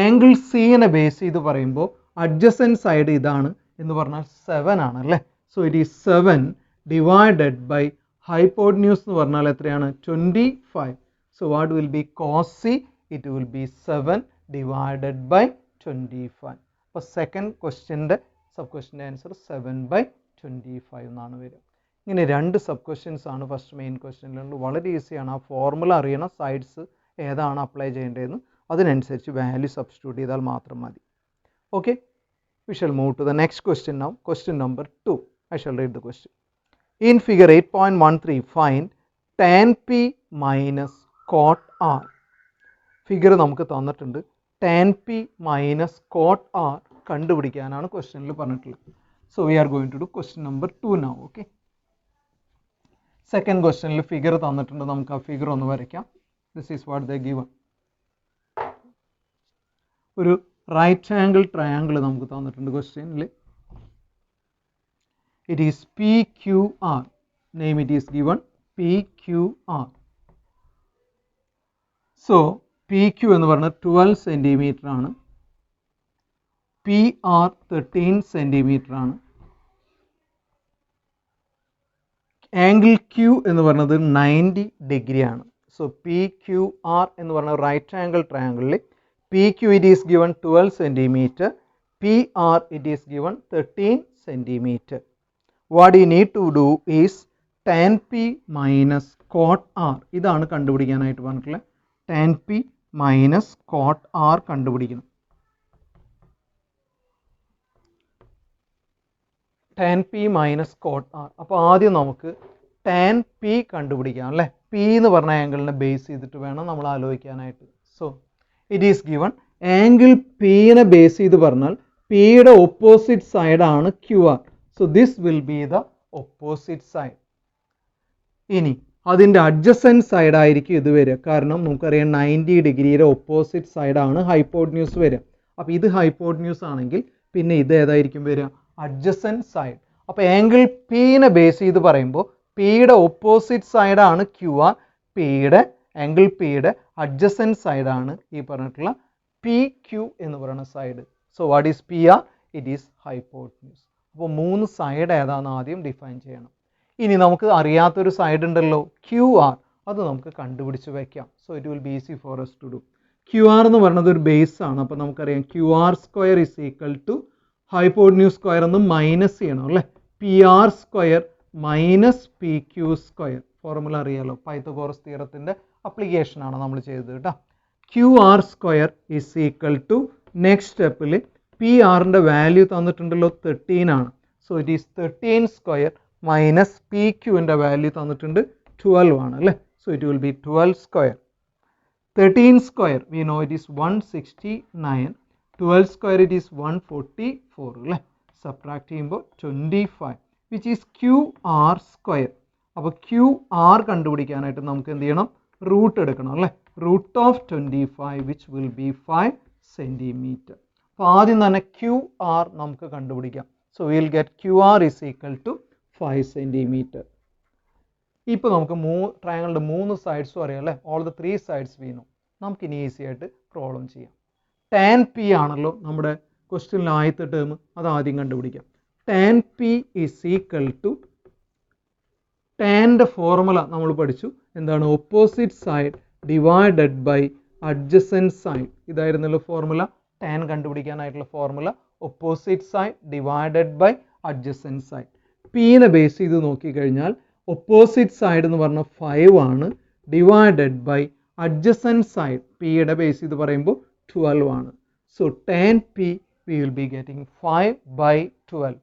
Speaker 2: ആംഗിൾ സിനെ ബേസ് ചെയ്ത് പറയുമ്പോൾ അഡ്ജസൻറ്റ് സൈഡ് ഇതാണ് എന്ന് പറഞ്ഞാൽ 7 ആണ് അല്ലേ. So it is 7 divided by hypotenuse എന്ന് പറഞ്ഞാൽ എത്രയാണ്? 25. So what will be cos C? It will be 7 divided by 25. അപ്പോൾ സെക്കൻഡ് ക്വസ്റ്റ്യൻ്റെ സബ് ക്വസ്റ്റ്യൻ്റെ ആൻസർ 7/25 എന്നാണ് വരിക. ഇങ്ങനെ രണ്ട് സബ് ക്വസ്റ്റ്യൻസ് ആണ് ഫസ്റ്റ് മെയിൻ ക്വസ്റ്റ്യനിലുള്ളത്. വളരെ ഈസിയാണ്. ആ ഫോർമുല അറിയണം, സൈഡ്സ് ഏതാണ് അപ്ലൈ ചെയ്യേണ്ടതെന്ന്, അതിനനുസരിച്ച് വാല്യൂ സബ്സ്റ്റിറ്റ്യൂട്ട് ചെയ്താൽ മാത്രം മതി. Okay, we shall move to the next question now. Question number 2. I shall read the question. In figure 8.13 find tan p minus cot r. Figure നമുക്ക് തന്നിട്ടുണ്ട്. tan p minus cot r കണ്ടുപിടിക്കാനാണ് ക്വസ്റ്റ്യനിൽ പറഞ്ഞിട്ടുള്ളത്. So we are going to do question number 2 now. Okay, second ക്വസ്റ്റ്യനിൽ ഫിഗർ തന്നിട്ടുണ്ട്. നമുക്ക് ആ ഫിഗർ ഒന്ന് വരയ്ക്കാം. This is what they given. ഒരു റൈറ്റ് ആംഗിൾ ട്രയാങ്കിൾ നമുക്ക് തന്നിട്ടുണ്ട് ക്വസ്റ്റ്യനിൽ. It is P Q R. Name it is given P Q R. So P Q എന്ന് പറഞ്ഞാൽ 12 സെൻറ്റിമീറ്റർ ആണ്. പി ആർ 13 സെൻറ്റിമീറ്റർ ആണ്. ആംഗിൾ ക്യു എന്ന് പറയുന്നത് 90 ഡിഗ്രി ആണ്. സോ പി ക്യു ആർ എന്ന് പറഞ്ഞ റൈറ്റ് ആംഗിൾ ട്രയാങ്കിളിൽ PQ it is given 12 centimeter, PR it is given 13 centimeter. What you need to do is tan P minus cot R. ഇതാണ് കണ്ടുപിടിക്കാനായിട്ട് പറഞ്ഞിട്ടുള്ളത്. tan P minus cot R കണ്ടുപിടിക്കണം. tan P minus cot R. അപ്പോൾ ആദ്യം നമുക്ക് tan P കണ്ടുപിടിക്കാം അല്ലേ. P എന്ന് പറഞ്ഞ ആംഗിളിനെ ബേസ് ചെയ്തിട്ട് വേണം നമ്മൾ ആലോചിക്കാനായിട്ട്. So it is given angle പിനെ ബേസ് ചെയ്ത് പറഞ്ഞാൽ പിയുടെ ഓപ്പോസിറ്റ് സൈഡാണ് Q R. So this will be the opposite side. ഇനി അതിൻ്റെ അഡ്ജസൻറ്റ് സൈഡായിരിക്കും ഇത് വരിക. കാരണം നമുക്കറിയാം 90 ഡിഗ്രിയുടെ ഓപ്പോസിറ്റ് സൈഡാണ് ഹൈപ്പോട്ന്യൂസ് വരിക. അപ്പോൾ ഇത് ഹൈപ്പോട്ന്യൂസ് ആണെങ്കിൽ പിന്നെ ഇത് ഏതായിരിക്കും വരിക? Adjacent side. അപ്പോൾ ആംഗിൾ പിനെ ബേസ് ചെയ്ത് പറയുമ്പോൾ പിയുടെ ഓപ്പോസിറ്റ് സൈഡാണ് ക്യു ആർ. ആംഗിൾ പിയുടെ അഡ്ജസൻറ്റ് സൈഡാണ് ഈ പറഞ്ഞിട്ടുള്ള പി ക്യു എന്ന് പറയുന്ന side. So what is P R? It is hypotenuse. അപ്പോൾ 3 സൈഡ് ഏതാണെന്ന് ആദ്യം ഡിഫൈൻ ചെയ്യണം. ഇനി നമുക്ക് അറിയാത്തൊരു സൈഡ് ഉണ്ടല്ലോ, ക്യു ആർ. അത് നമുക്ക് കണ്ടുപിടിച്ച് വയ്ക്കാം. So it will be easy for us to do. Q R എന്ന് പറയുന്നത് ഒരു ബേസ് ആണ്. അപ്പോൾ നമുക്കറിയാം Q R square is equal to hypotenuse square എന്ന് മൈനസ് ചെയ്യണം അല്ലേ. P R square minus P Q square. Formula അറിയാലോ, പൈത്തഗോറസ് തിയറത്തിൻ്റെ അപ്ലിക്കേഷൻ ആണ് നമ്മൾ ചെയ്തത് കേട്ടോ. Q R square is equal to next സ്റ്റെപ്പിൽ പി ആറിൻ്റെ വാല്യൂ തന്നിട്ടുണ്ടല്ലോ 13 ആണ്. So it is 13 square minus P ക്യുവിൻ്റെ വാല്യൂ തന്നിട്ടുണ്ട് 12 ആണ് അല്ലേ. So it will be 12 square. 13 square we know it is 169. 12 square it is 144 അല്ലേ. സബ്ട്രാക്ട് ചെയ്യുമ്പോൾ 25 which is Q R square. അപ്പോൾ ക്യു ആർ കണ്ടുപിടിക്കാനായിട്ട് നമുക്ക് എന്ത് ചെയ്യണം? റൂട്ട് എടുക്കണം അല്ലേ. Root of 25 which will be 5 centimetre. അപ്പോൾ ആദ്യം തന്നെ ക്യു ആർ നമുക്ക് കണ്ടുപിടിക്കാം. So will get Q R is equal to 5 centimetre. ഇപ്പോൾ നമുക്ക് ട്രയാങ്കിളിൻ്റെ 3 സൈഡ്സും അറിയാം അല്ലേ. All the 3 sides we know. നമുക്കിനി ഈസി ആയിട്ട് പ്രോബ്ലം ചെയ്യാം. ടാൻ പി ആണല്ലോ നമ്മുടെ ക്വസ്റ്റ്യനിൽ ആദ്യത്തെ ടേം, അത് ആദ്യം കണ്ടുപിടിക്കാം. Tan P is equal to, ടാൻ്റെ ഫോർമുല നമ്മൾ പഠിച്ചു എന്താണ്? Opposite side divided by adjacent side. ഇതായിരുന്നല്ലോ ഫോർമുല. ടാൻ കണ്ടുപിടിക്കാനായിട്ടുള്ള formula opposite side divided by adjacent side. പീനെ ബേസ് ചെയ്ത് നോക്കിക്കഴിഞ്ഞാൽ ഒപ്പോസിറ്റ് സൈഡ് എന്ന് പറഞ്ഞാൽ 5 ആണ്, ഡിവൈഡഡ് ബൈ അഡ്ജസൻറ്റ് സൈഡ് പിയുടെ ബേസ് ചെയ്ത് പറയുമ്പോൾ 12 ആണ്. So tan P V will be getting 5/12.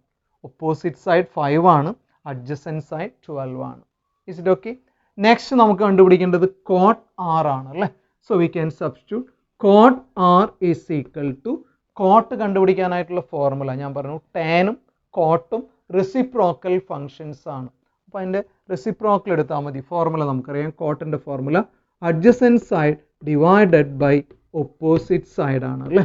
Speaker 2: Opposite side 5 ആണ്, അഡ്ജസൻറ്റ് സൈഡ് 12 ആണ്. Is it okay? നെക്സ്റ്റ് നമുക്ക് കണ്ടുപിടിക്കേണ്ടത് കോട്ട് ആർ ആണ് അല്ലേ. So we can substitute cot R is equal to, cot കണ്ടുപിടിക്കാനായിട്ടുള്ള ഫോർമുല ഞാൻ പറഞ്ഞു ടാനും കോട്ടും റെസിപ്രോക്കൽ ഫങ്ഷൻസ് ആണ്. അപ്പോൾ അതിൻ്റെ റെസിപ്രോക്കൽ എടുത്താൽ മതി. ഫോർമുല നമുക്കറിയാം, കോട്ടിൻ്റെ formula adjacent side divided by opposite side ആണ് അല്ലേ.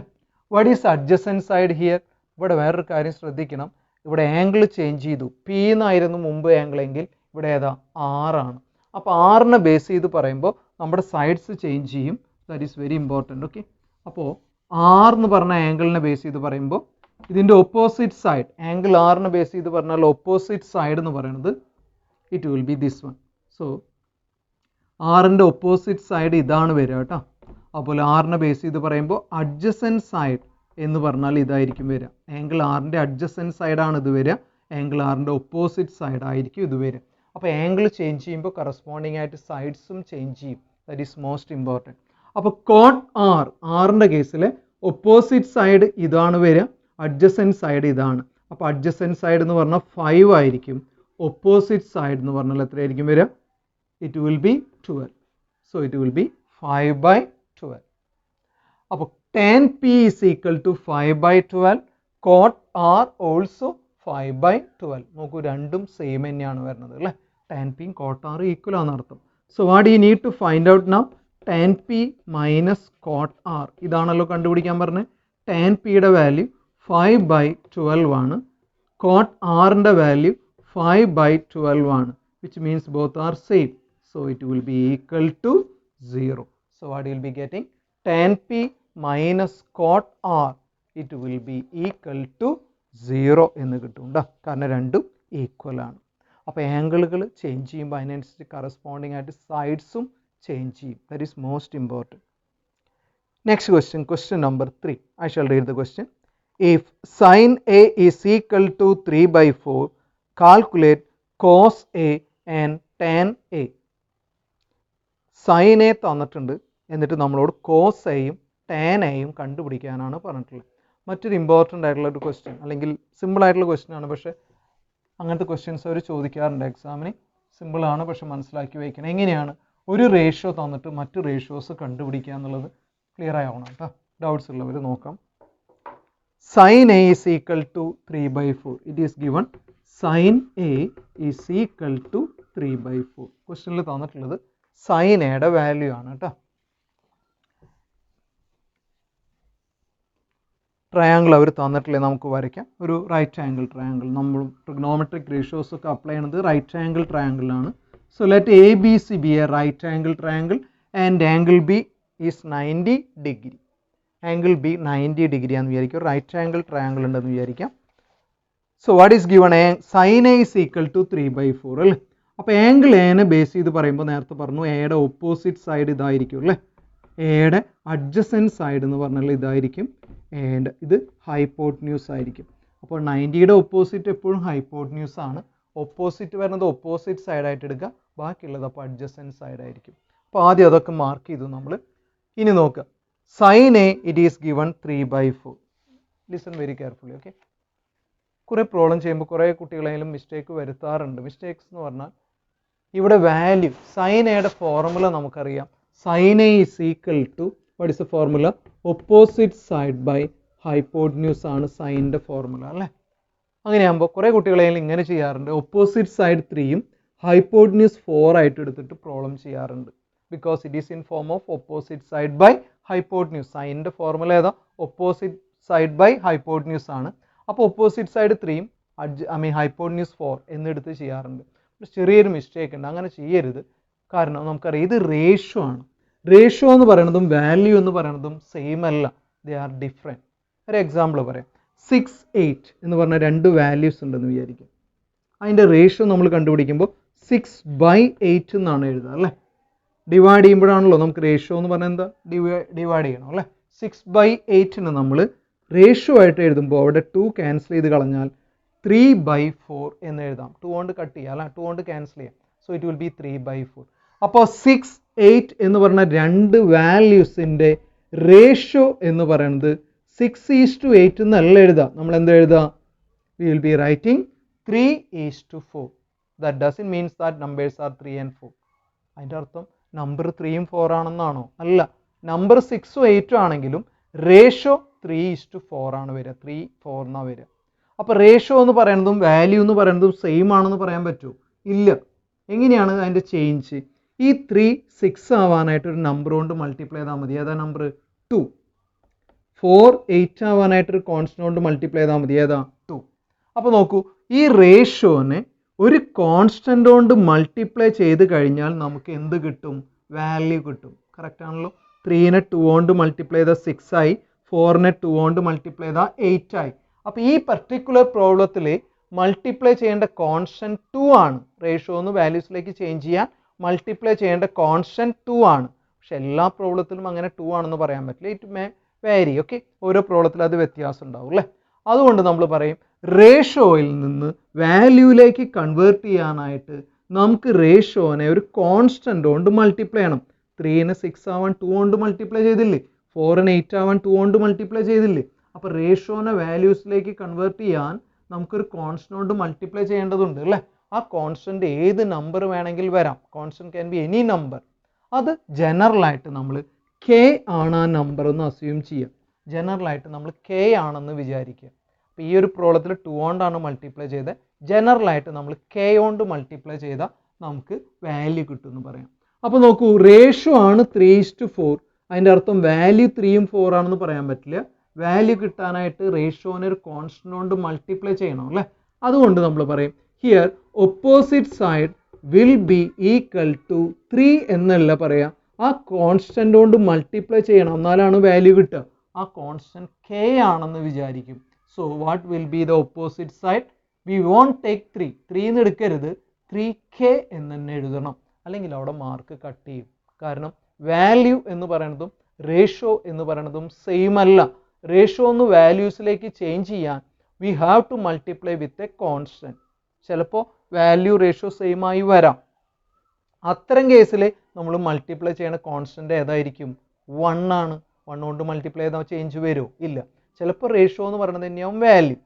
Speaker 2: What is adjacent side here? ഇവിടെ വേറൊരു കാര്യം ശ്രദ്ധിക്കണം, ഇവിടെ ആംഗിൾ ചേഞ്ച് ചെയ്തു. പി എന്നായിരുന്നു മുമ്പ് ആംഗിൾ എങ്കിൽ ഇവിടെ ഏതാ ആറാണ്. അപ്പോൾ ആറിനെ ബേസ് ചെയ്ത് പറയുമ്പോൾ നമ്മുടെ സൈഡ്സ് ചേഞ്ച് ചെയ്യും. That is very important. Okay, അപ്പോൾ ആർ എന്ന് പറഞ്ഞ ആംഗിളിനെ ബേസ് ചെയ്ത് പറയുമ്പോൾ ഇതിൻ്റെ ഓപ്പോസിറ്റ് സൈഡ്, ആംഗിൾ ആറിനെ ബേസ് ചെയ്ത് പറഞ്ഞാൽ ഓപ്പോസിറ്റ് സൈഡ് എന്ന് പറയുന്നത് it will B this one. So ആറിൻ്റെ ഓപ്പോസിറ്റ് സൈഡ് ഇതാണ് വരിക കേട്ടോ. അപ്പോൾ ആറിനെ ബേസ് ചെയ്ത് പറയുമ്പോൾ അഡ്ജസൻറ്റ് സൈഡ് എന്ന് പറഞ്ഞാൽ ഇതായിരിക്കും വരിക. ആംഗിൾ ആറിൻ്റെ അഡ്ജസൻറ്റ് സൈഡാണ് ഇത് വരിക, ആംഗിൾ ആറിൻ്റെ ഓപ്പോസിറ്റ് സൈഡ് ആയിരിക്കും ഇത് വരിക. അപ്പോൾ ആംഗിൾ ചേഞ്ച് ചെയ്യുമ്പോൾ കറസ്പോണ്ടിങ് ആയിട്ട് സൈഡ്സും ചേഞ്ച് ചെയ്യും. That is most important. അപ്പോൾ കോട്ട് ആർ, ആറിൻ്റെ കേസിൽ ഒപ്പോസിറ്റ് സൈഡ് ഇതാണ് വരിക, അഡ്ജസൻറ്റ് സൈഡ് ഇതാണ്. അപ്പോൾ അഡ്ജസൻറ്റ് സൈഡ് എന്ന് പറഞ്ഞാൽ 5 ആയിരിക്കും, ഒപ്പോസിറ്റ് സൈഡ് എന്ന് പറഞ്ഞാൽ എത്രയായിരിക്കും വരിക? It will be 12. So it will be 5/12. അപ്പോൾ tan P is equal to 5/12, cot R also 5/12. നോക്കൂ, രണ്ടും സെയിം തന്നെയാണ് വരുന്നത് അല്ലേ. ടാൻ പിയും കോട്ട് ആറും ഈക്വൽ ആണെന്ന് അർത്ഥം. So what you need to find out now? Tan P minus cot R. ഇതാണല്ലോ കണ്ടുപിടിക്കാൻ പറഞ്ഞത്. ടാൻ പിയുടെ വാല്യൂ 5/12 ആണ്, കോട്ട് ആറിൻ്റെ വാല്യൂ 5/12 ആണ്, which means both are same. So it will be equal to 0. So what you will be getting? Tan p minus cot r, it will be equal to 0 എന്ന് കിട്ടും കേട്ടോ. കാരണം രണ്ടും ഈക്വൽ ആണ്. അപ്പോൾ ആംഗിളുകൾ ചേഞ്ച് ചെയ്യുമ്പോൾ അതിനനുസരിച്ച് കറസ്പോണ്ടിങ് ആയിട്ട് സൈഡ്സും ചേഞ്ച് ചെയ്യും. That is most important. Next question, question number 3. I shall read the question. If sin A is equal to 3/4, calculate cos A and tan A. Sine A തന്നിട്ടുണ്ട്, എന്നിട്ട് നമ്മളോട് കോസ് എയും ടാൻ എയും കണ്ടുപിടിക്കാനാണ് പറഞ്ഞിട്ടുള്ളത്. മറ്റൊരു ഇമ്പോർട്ടൻ്റ് ആയിട്ടുള്ള ഒരു ക്വസ്റ്റ്യൻ, അല്ലെങ്കിൽ സിമ്പിൾ ആയിട്ടുള്ള ക്വസ്റ്റ്യൻ ആണ്, പക്ഷേ അങ്ങനത്തെ ക്വസ്റ്റ്യൻസ് അവർ ചോദിക്കാറുണ്ട് എക്സാമിന്. സിമ്പിളാണ്, പക്ഷെ മനസ്സിലാക്കി വയ്ക്കണം. എങ്ങനെയാണ് ഒരു റേഷ്യോ തന്നിട്ട് മറ്റു റേഷ്യോസ് കണ്ടുപിടിക്കുക എന്നുള്ളത് ക്ലിയർ ആവണം കേട്ടോ. ഡൗട്ട്സ് ഉള്ളവർ നോക്കാം. Sine A is equal to 3/4. It is given sine A is equal to 3/4. ക്വസ്റ്റ്യനിൽ തന്നിട്ടുള്ളത് സൈൻ എയുടെ വാല്യൂ ആണ് കേട്ടോ. ട്രയാങ്കിൾ അവർ തന്നിട്ടില്ലേ, നമുക്ക് വരയ്ക്കാം. ഒരു റൈറ്റ് ആംഗിൾ ട്രയാങ്കിൾ. നമ്മൾ ട്രിഗ്നോമെട്രിക് റേഷ്യോസ് ഒക്കെ അപ്ലൈ ചെയ്യുന്നത് റൈറ്റ് ആംഗിൾ ട്രയാങ്കിളാണ്. So let A B C B A right angle triangle and angle B is 90 degree. Angle B 90 degree ആണെന്ന് വിചാരിക്കും. റൈറ്റ് ആംഗിൾ ട്രയാങ്കിൾ ഉണ്ടെന്ന് വിചാരിക്കാം. So what is given? Sine A is equal to 3/4 അല്ലേ. അപ്പോൾ ആംഗിൾ എനെ ബേസ് ചെയ്ത് പറയുമ്പോൾ നേരത്തെ പറഞ്ഞു എയുടെ ഓപ്പോസിറ്റ് സൈഡ് ഇതായിരിക്കും അല്ലേ. എയുടെ അഡ്ജസൻറ്റ് സൈഡ് എന്ന് പറഞ്ഞാൽ ഇതായിരിക്കും, ആൻഡ് ഇത് ഹൈപ്പോട്ട്ന്യൂസ് ആയിരിക്കും. അപ്പോൾ 90യുടെ ഓപ്പോസിറ്റ് എപ്പോഴും ഹൈപ്പോട്ട്ന്യൂസ് ആണ്. ഓപ്പോസിറ്റ് വരുന്നത് ഓപ്പോസിറ്റ് സൈഡായിട്ട് എടുക്കുക, ബാക്കിയുള്ളത് അപ്പോൾ അഡ്ജസൻറ്റ് സൈഡ് ആയിരിക്കും. അപ്പോൾ ആദ്യം അതൊക്കെ മാർക്ക് ചെയ്തു നമ്മൾ. ഇനി നോക്കുക, sine A it is given 3/4. Listen very carefully. Okay, കുറേ പ്രോബ്ലം ചെയ്യുമ്പോൾ കുറേ കുട്ടികളായാലും മിസ്റ്റേക്ക് വരുത്താറുണ്ട്. മിസ്റ്റേക്സ് എന്ന് പറഞ്ഞാൽ ഇവിടെ വാല്യൂ, സൈൻ എയുടെ ഫോർമുല നമുക്കറിയാം. Sine A is equal to what is a formula? Opposite side by hypotenuse ആണ് സൈനിൻ്റെ ഫോർമുല അല്ലേ. അങ്ങനെയാകുമ്പോൾ കുറേ കുട്ടികളായാലും ഇങ്ങനെ ചെയ്യാറുണ്ട്. ഓപ്പോസിറ്റ് സൈഡ് 3യും ഹൈപ്പോട്ട്ന്യൂസ് 4 ആയിട്ട് എടുത്തിട്ട് പ്രോബ്ലം ചെയ്യാറുണ്ട്. Because it is in form of opposite side by hypotenuse. സൈനിൻ്റെ ഫോർമുല ഏതാ? ഓപ്പോസിറ്റ് സൈഡ് ബൈ ഹൈപ്പോട്ട്ന്യൂസ് ആണ്. അപ്പോൾ ഓപ്പോസിറ്റ് സൈഡ് 3യും ഹൈപ്പോട്ട്ന്യൂസ് 4 എന്നെടുത്ത് ചെയ്യാറുണ്ട്. ചെറിയൊരു മിസ്റ്റേക്ക് ഉണ്ട്, അങ്ങനെ ചെയ്യരുത്. കാരണം നമുക്കറിയാം ഇത് റേഷ്യോ ആണ്. റേഷ്യോ എന്ന് പറയുന്നതും വാല്യൂ എന്ന് പറയുന്നതും സെയിം അല്ല, ദേ ആർ ഡിഫറെൻറ്റ്. ഒരു എക്സാമ്പിൾ പറയാം. 6, 8 എന്ന് പറഞ്ഞ രണ്ട് വാല്യൂസ് ഉണ്ടെന്ന് വിചാരിക്കും. അതിൻ്റെ റേഷ്യോ നമ്മൾ കണ്ടുപിടിക്കുമ്പോൾ 6/8 എന്നാണ് എഴുതുക അല്ലേ. ഡിവൈഡ് ചെയ്യുമ്പോഴാണല്ലോ നമുക്ക് റേഷ്യോ എന്ന് പറഞ്ഞാൽ എന്താ? ഡിവൈഡ് ചെയ്യണം അല്ലേ. 6/8 നമ്മൾ റേഷ്യോ ആയിട്ട് എഴുതുമ്പോൾ അവിടെ 2 ക്യാൻസൽ ചെയ്ത് കളഞ്ഞാൽ 3/4 എന്ന് എഴുതാം. 2 കൊണ്ട് കട്ട് ചെയ്യാം അല്ല, 2 കൊണ്ട് ക്യാൻസൽ ചെയ്യാം. So it will B 3/4. അപ്പോൾ 6, 8 എന്ന് പറഞ്ഞ രണ്ട് വാല്യൂസിൻ്റെ റേഷ്യോ എന്ന് പറയുന്നത് 6:8 എന്നല്ല എഴുതാം. നമ്മൾ എന്താ എഴുതാം? We will be writing 3:4. That doesn't mean that numbers are 3 and 4. അതിൻ്റെ അർത്ഥം നമ്പർ 3ഉം 4 ആണെന്നാണോ? അല്ല, നമ്പർ 6ഉം 8ഉം ആണെങ്കിലും റേഷ്യോ 3:4 ആണ് വരിക. 3:4 എന്നാണ് വരിക. അപ്പോൾ റേഷ്യോ എന്ന് പറയുന്നതും വാല്യൂ എന്ന് പറയുന്നതും സെയിം ആണെന്ന് പറയാൻ പറ്റുമോ? ഇല്ല. എങ്ങനെയാണ് അതിൻ്റെ ചേഞ്ച്? ഈ 3 6 ആവാനായിട്ട് ഒരു നമ്പർ കൊണ്ട് മൾട്ടിപ്ലൈ ചെയ്താൽ മതി. ഏതാ നമ്പർ? 2. 4 8 ആവാനായിട്ട് ഒരു കോൺസ്റ്റന്റ് കൊണ്ട് മൾട്ടിപ്ലൈ ചെയ്താൽ മതി. ഏതാ? 2. അപ്പോൾ നോക്കൂ, ഈ റേഷ്യോനെ ഒരു കോൺസ്റ്റന്റ് കൊണ്ട് മൾട്ടിപ്ലൈ ചെയ്ത് കഴിഞ്ഞാൽ നമുക്ക് എന്ത് കിട്ടും? വാല്യൂ കിട്ടും. കറക്റ്റ് ആണല്ലോ. 3നെ 2 കൊണ്ട് മൾട്ടിപ്ലൈ ചെയ്താൽ 6 ആയി, 4നെ 2 കൊണ്ട് മൾട്ടിപ്ലൈ ചെയ്താൽ 8 ആയി. അപ്പോൾ ഈ പർട്ടിക്കുലർ പ്രോബ്ലത്തിൽ മൾട്ടിപ്ലൈ ചെയ്യേണ്ട കോൺസ്റ്റന്റ് 2 ആണ്. റേഷ്യോ ഒന്ന് വാല്യൂസിലേക്ക് ചേഞ്ച് ചെയ്യാൻ മൾട്ടിപ്ലൈ ചെയ്യേണ്ട കോൺസ്റ്റന്റ് 2 ആണ്. പക്ഷെ എല്ലാ പ്രോബ്ലത്തിലും അങ്ങനെ 2 ആണെന്ന് പറയാൻ പറ്റില്ല. It may vary. ഓക്കെ, ഓരോ പ്രോബ്ലത്തിലും അത് വ്യത്യാസം ഉണ്ടാവും അല്ലേ. അതുകൊണ്ട് നമ്മൾ പറയും റേഷ്യോയിൽ നിന്ന് വാല്യൂയിലേക്ക് കൺവേർട്ട് ചെയ്യാനായിട്ട് നമുക്ക് റേഷ്യോനെ ഒരു കോൺസ്റ്റന്റ് കൊണ്ട് മൾട്ടിപ്ലൈ ചെയ്യണം. 3നെ 6 ആവാൻ 2 കൊണ്ട് മൾട്ടിപ്ലൈ ചെയ്തില്ലേ? 4നെ 8 ആവാൻ 2 കൊണ്ട് മൾട്ടിപ്ലൈ ചെയ്തില്ലേ? അപ്പോൾ റേഷ്യോനെ വാല്യൂസിലേക്ക് കൺവേർട്ട് ചെയ്യാൻ നമുക്കൊരു കോൺസ്റ്റന്റ് കൊണ്ട് മൾട്ടിപ്ലൈ ചെയ്യേണ്ടതുണ്ട് അല്ലേ. ആ കോൺസ്റ്റന്റ് ഏത് നമ്പർ വേണമെങ്കിൽ വരാം. Constant can be any number. അത് ജനറലായിട്ട് നമ്മൾ കെ ആണ് ആ നമ്പർ എന്ന് അസ്യൂം ചെയ്യാം. ജനറലായിട്ട് നമ്മൾ കെ ആണെന്ന് വിചാരിക്കുക. അപ്പോൾ ഈ ഒരു പ്രോബ്ലത്തിൽ 2 കൊണ്ടാണ് മൾട്ടിപ്ലൈ ചെയ്തത്. ജനറലായിട്ട് നമ്മൾ കെ കൊണ്ട് മൾട്ടിപ്ലൈ ചെയ്താൽ നമുക്ക് വാല്യൂ കിട്ടുമെന്ന് പറയാം. അപ്പോൾ നോക്കൂ, റേഷ്യോ ആണ് 3:4. അതിൻ്റെ അർത്ഥം വാല്യൂ 3ഉം 4 ആണെന്ന് പറയാൻ പറ്റില്ല. വാല്യൂ കിട്ടാനായിട്ട് റേഷ്യോനെ ഒരു കോൺസ്റ്റന്റ് കൊണ്ട് മൾട്ടിപ്ലൈ ചെയ്യണം അല്ലേ. അതുകൊണ്ട് നമ്മൾ പറയും here opposite side will be equal to 3 എന്നല്ല പറയാം. ആ കോൺസ്റ്റന്റ് കൊണ്ട് മൾട്ടിപ്ലൈ ചെയ്യണം, എന്നാലാണ് വാല്യൂ കിട്ടുക. ആ കോൺസ്റ്റന്റ് കെ ആണെന്ന് വിചാരിക്കും. So what will be the opposite side? We won't take 3. 3 എന്ന് എടുക്കരുത്, 3k എന്ന് തന്നെ എഴുതണം. അല്ലെങ്കിൽ അവിടെ മാർക്ക് കട്ട് ചെയ്യും. കാരണം വാല്യൂ എന്ന് പറയുന്നതും റേഷ്യോ എന്ന് പറയുന്നതും സെയിം അല്ല. റേഷ്യോ ഒന്ന് വാല്യൂസിലേക്ക് ചേഞ്ച് ചെയ്യാൻ we have to multiply with a constant. ചിലപ്പോൾ വാല്യൂ റേഷ്യോ സെയിം ആയി വരാം. അത്തരം കേസിൽ നമ്മൾ മൾട്ടിപ്ലൈ ചെയ്യുന്ന കോൺസ്റ്റന്റ് ഏതായിരിക്കും? 1 ആണ്. 1 കൊണ്ട് മൾട്ടിപ്ലൈ ചെയ്താൽ ചേഞ്ച് വരുമോ? ഇല്ല. ചിലപ്പോൾ റേഷ്യോ എന്ന് പറയുന്നത് തന്നെയാവും വാല്യൂ.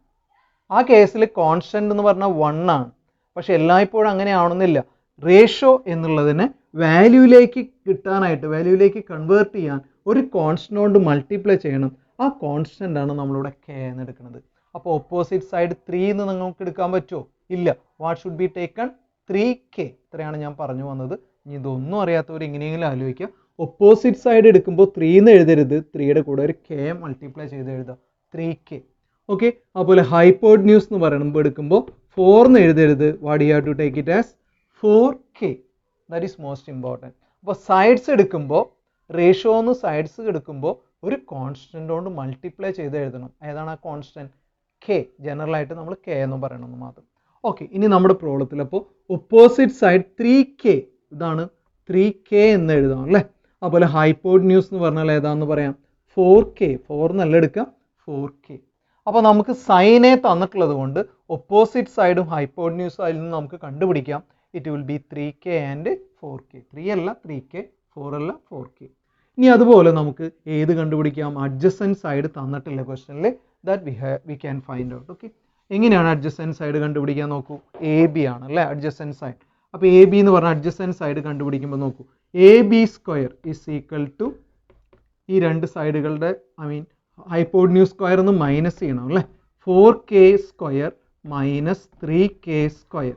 Speaker 2: ആ കേസിൽ കോൺസ്റ്റന്റ് എന്ന് പറഞ്ഞാൽ 1 ആണ്. പക്ഷെ എല്ലായ്പ്പോഴും അങ്ങനെ ആവണമെന്നില്ല. റേഷ്യോ എന്നുള്ളതിനെ വാല്യൂയിലേക്ക് കിട്ടാനായിട്ട്, വാല്യൂയിലേക്ക് കൺവേർട്ട് ചെയ്യാൻ ഒരു കോൺസ്റ്റന്റ് കൊണ്ട് മൾട്ടിപ്ലൈ ചെയ്യണം. ആ കോൺസ്റ്റന്റ് ആണ് നമ്മളിവിടെ കെ എന്ന് എടുക്കുന്നത്. അപ്പോൾ ഓപ്പോസിറ്റ് സൈഡ് 3 എന്ന് നിങ്ങൾക്ക് എടുക്കാൻ പറ്റുമോ? ഇല്ല. What should be taken? 3k. ഇത്രയാണ് ഞാൻ പറഞ്ഞു വന്നത്. ഇനി ഇതൊന്നും അറിയാത്തവർ എങ്ങനെയെങ്കിലും ആലോചിക്കുക. ഓപ്പോസിറ്റ് സൈഡ് എടുക്കുമ്പോൾ 3 എന്ന് എഴുതരുത്, 3യുടെ കൂടെ ഒരു k മൾട്ടിപ്ലൈ ചെയ്ത് എഴുതാം, 3k. ഓക്കെ, അതുപോലെ ഹൈപ്പോട്ന്യൂസ് എന്ന് പറയുമ്പോൾ എടുക്കുമ്പോൾ 4 എന്ന് എഴുതരുത്. What you have to take it as 4k. That is most important. അപ്പോൾ സൈഡ്സ് എടുക്കുമ്പോൾ, റേഷ്യോ എന്ന് സൈഡ്സ് എടുക്കുമ്പോൾ ഒരു കോൺസ്റ്റന്റ് കൊണ്ട് മൾട്ടിപ്ലൈ ചെയ്ത് എഴുതണം. ഏതാണ് ആ കോൺസ്റ്റന്റ്? k. ജനറലായിട്ട് നമ്മൾ k എന്ന് പറയണമെന്ന് മാത്രം. ഓക്കെ, ഇനി നമ്മുടെ പ്രോബ്ലത്തിൽ അപ്പോൾ ഒപ്പോസിറ്റ് സൈഡ് 3k, ഇതാണ് 3k എന്ന് എഴുതാം അല്ലേ. അതുപോലെ ഹൈപ്പോട്ന്യൂസ് എന്ന് പറഞ്ഞാൽ ഏതാണെന്ന് പറയാം? 4k. 4 എന്നല്ല എടുക്കാം, 4k. അപ്പോൾ നമുക്ക് സൈനെ തന്നിട്ടുള്ളത് കൊണ്ട് ഒപ്പോസിറ്റ് സൈഡും ഹൈപ്പോട്ന്യൂസും അതിൽ നിന്ന് നമുക്ക് കണ്ടുപിടിക്കാം. It will B 3k and 4k. 3 അല്ല 3k, 4 അല്ല 4k. ഇനി അതുപോലെ നമുക്ക് ഏത് കണ്ടുപിടിക്കാം? അഡ്ജസൻറ്റ് സൈഡ് തന്നിട്ടില്ല ക്വസ്റ്റനിൽ. That we can find out. Okay, എങ്ങനെയാണ് അഡ്ജസൻറ്റ് സൈഡ് കണ്ടുപിടിക്കാൻ? നോക്കൂ, എ ബി ആണ് അല്ലേ അഡ്ജസൻറ്റ് സൈഡ്. അപ്പോൾ എ ബി എന്ന് പറഞ്ഞാൽ അഡ്ജസൻറ്റ് സൈഡ് കണ്ടുപിടിക്കുമ്പോൾ നോക്കൂ, AB² ഈസ് ഈക്വൽ ടു ഈ രണ്ട് സൈഡുകളുടെ ഹൈപ്പോട്ന്യൂസ് സ്ക്വയർ ഒന്ന് മൈനസ് ചെയ്യണം അല്ലേ. 4k² minus 3k².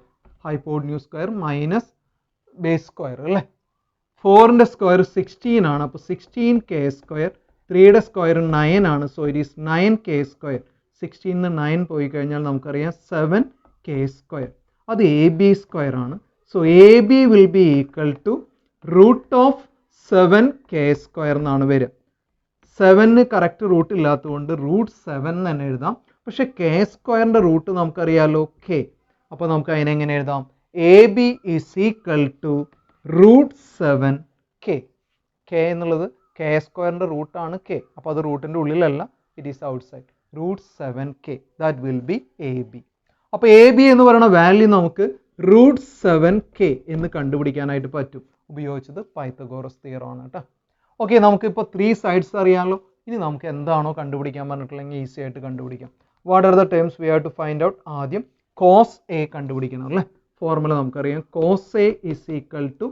Speaker 2: Hypotenuse square minus base square അല്ലേ. 4ന്റെ സ്ക്വയർ 16 ആണ്. അപ്പോൾ 16k². 3യുടെ സ്ക്വയർ 9 ആണ്. So it is 9k². 16 9 പോയി കഴിഞ്ഞാൽ നമുക്കറിയാം 7k². അത് AB² ആണ്. So AB will be equal to root of 7k² എന്നാണ് വരിക. 7 കറക്റ്റ് റൂട്ട് ഇല്ലാത്തതുകൊണ്ട് റൂട്ട് 7 തന്നെ എഴുതാം. പക്ഷെ k² റൂട്ട് നമുക്കറിയാമല്ലോ, k. അപ്പോൾ നമുക്ക് അതിനെങ്ങനെ എഴുതാം? AB is equal to root 7k. k എന്നുള്ളത് കെ സ്ക്വയറിൻ്റെ റൂട്ടാണ് കെ, അപ്പോൾ അത് റൂട്ടിൻ്റെ ഉള്ളിലല്ല, it is outside. √7k, that will be A B. അപ്പോൾ എ ബി എന്ന് പറയുന്ന വാല്യൂ നമുക്ക് √7k എന്ന് കണ്ടുപിടിക്കാനായിട്ട് പറ്റും. ഉപയോഗിച്ചത് പൈത്തഗോറസ് തിയറം ആണ് കേട്ടോ. ഓക്കെ, നമുക്കിപ്പോൾ 3 സൈഡ്സ് അറിയാമല്ലോ. ഇനി നമുക്ക് എന്താണോ കണ്ടുപിടിക്കാൻ പറഞ്ഞിട്ടുണ്ടെങ്കിൽ ഈസി ആയിട്ട് കണ്ടുപിടിക്കാം. What are the terms we have to find out? ആദ്യം കോസ് എ കണ്ടുപിടിക്കണം അല്ലേ. ഫോർമുല നമുക്കറിയാം. Cos A is equal to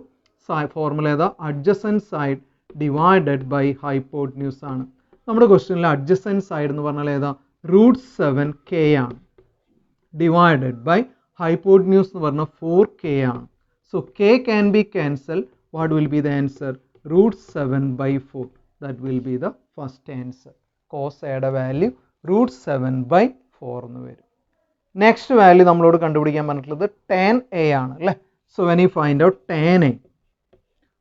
Speaker 2: formula ഏതാ? Adjacent side divided by hypotenuse ആണ്. നമ്മുടെ ക്വസ്റ്റ്യനിൽ അഡ്ജസൻറ്റ് സൈഡ് എന്ന് പറഞ്ഞാൽ ഏതാ? √7k ആണ്. ഡിവൈഡഡ് ബൈ ഹൈപ്പോട്ട്ന്യൂസ് എന്ന് പറഞ്ഞാൽ 4k ആണ്. So k can be cancelled. What will be the answer? √7/4. That will be the first answer. Cos എയുടെ വാല്യൂ √7/4 എന്ന് വരും. നെക്സ്റ്റ് വാല്യൂ നമ്മളോട് കണ്ടുപിടിക്കാൻ പറഞ്ഞിട്ടുള്ളത് tan a ആണ് അല്ലേ. So when you find out tan a,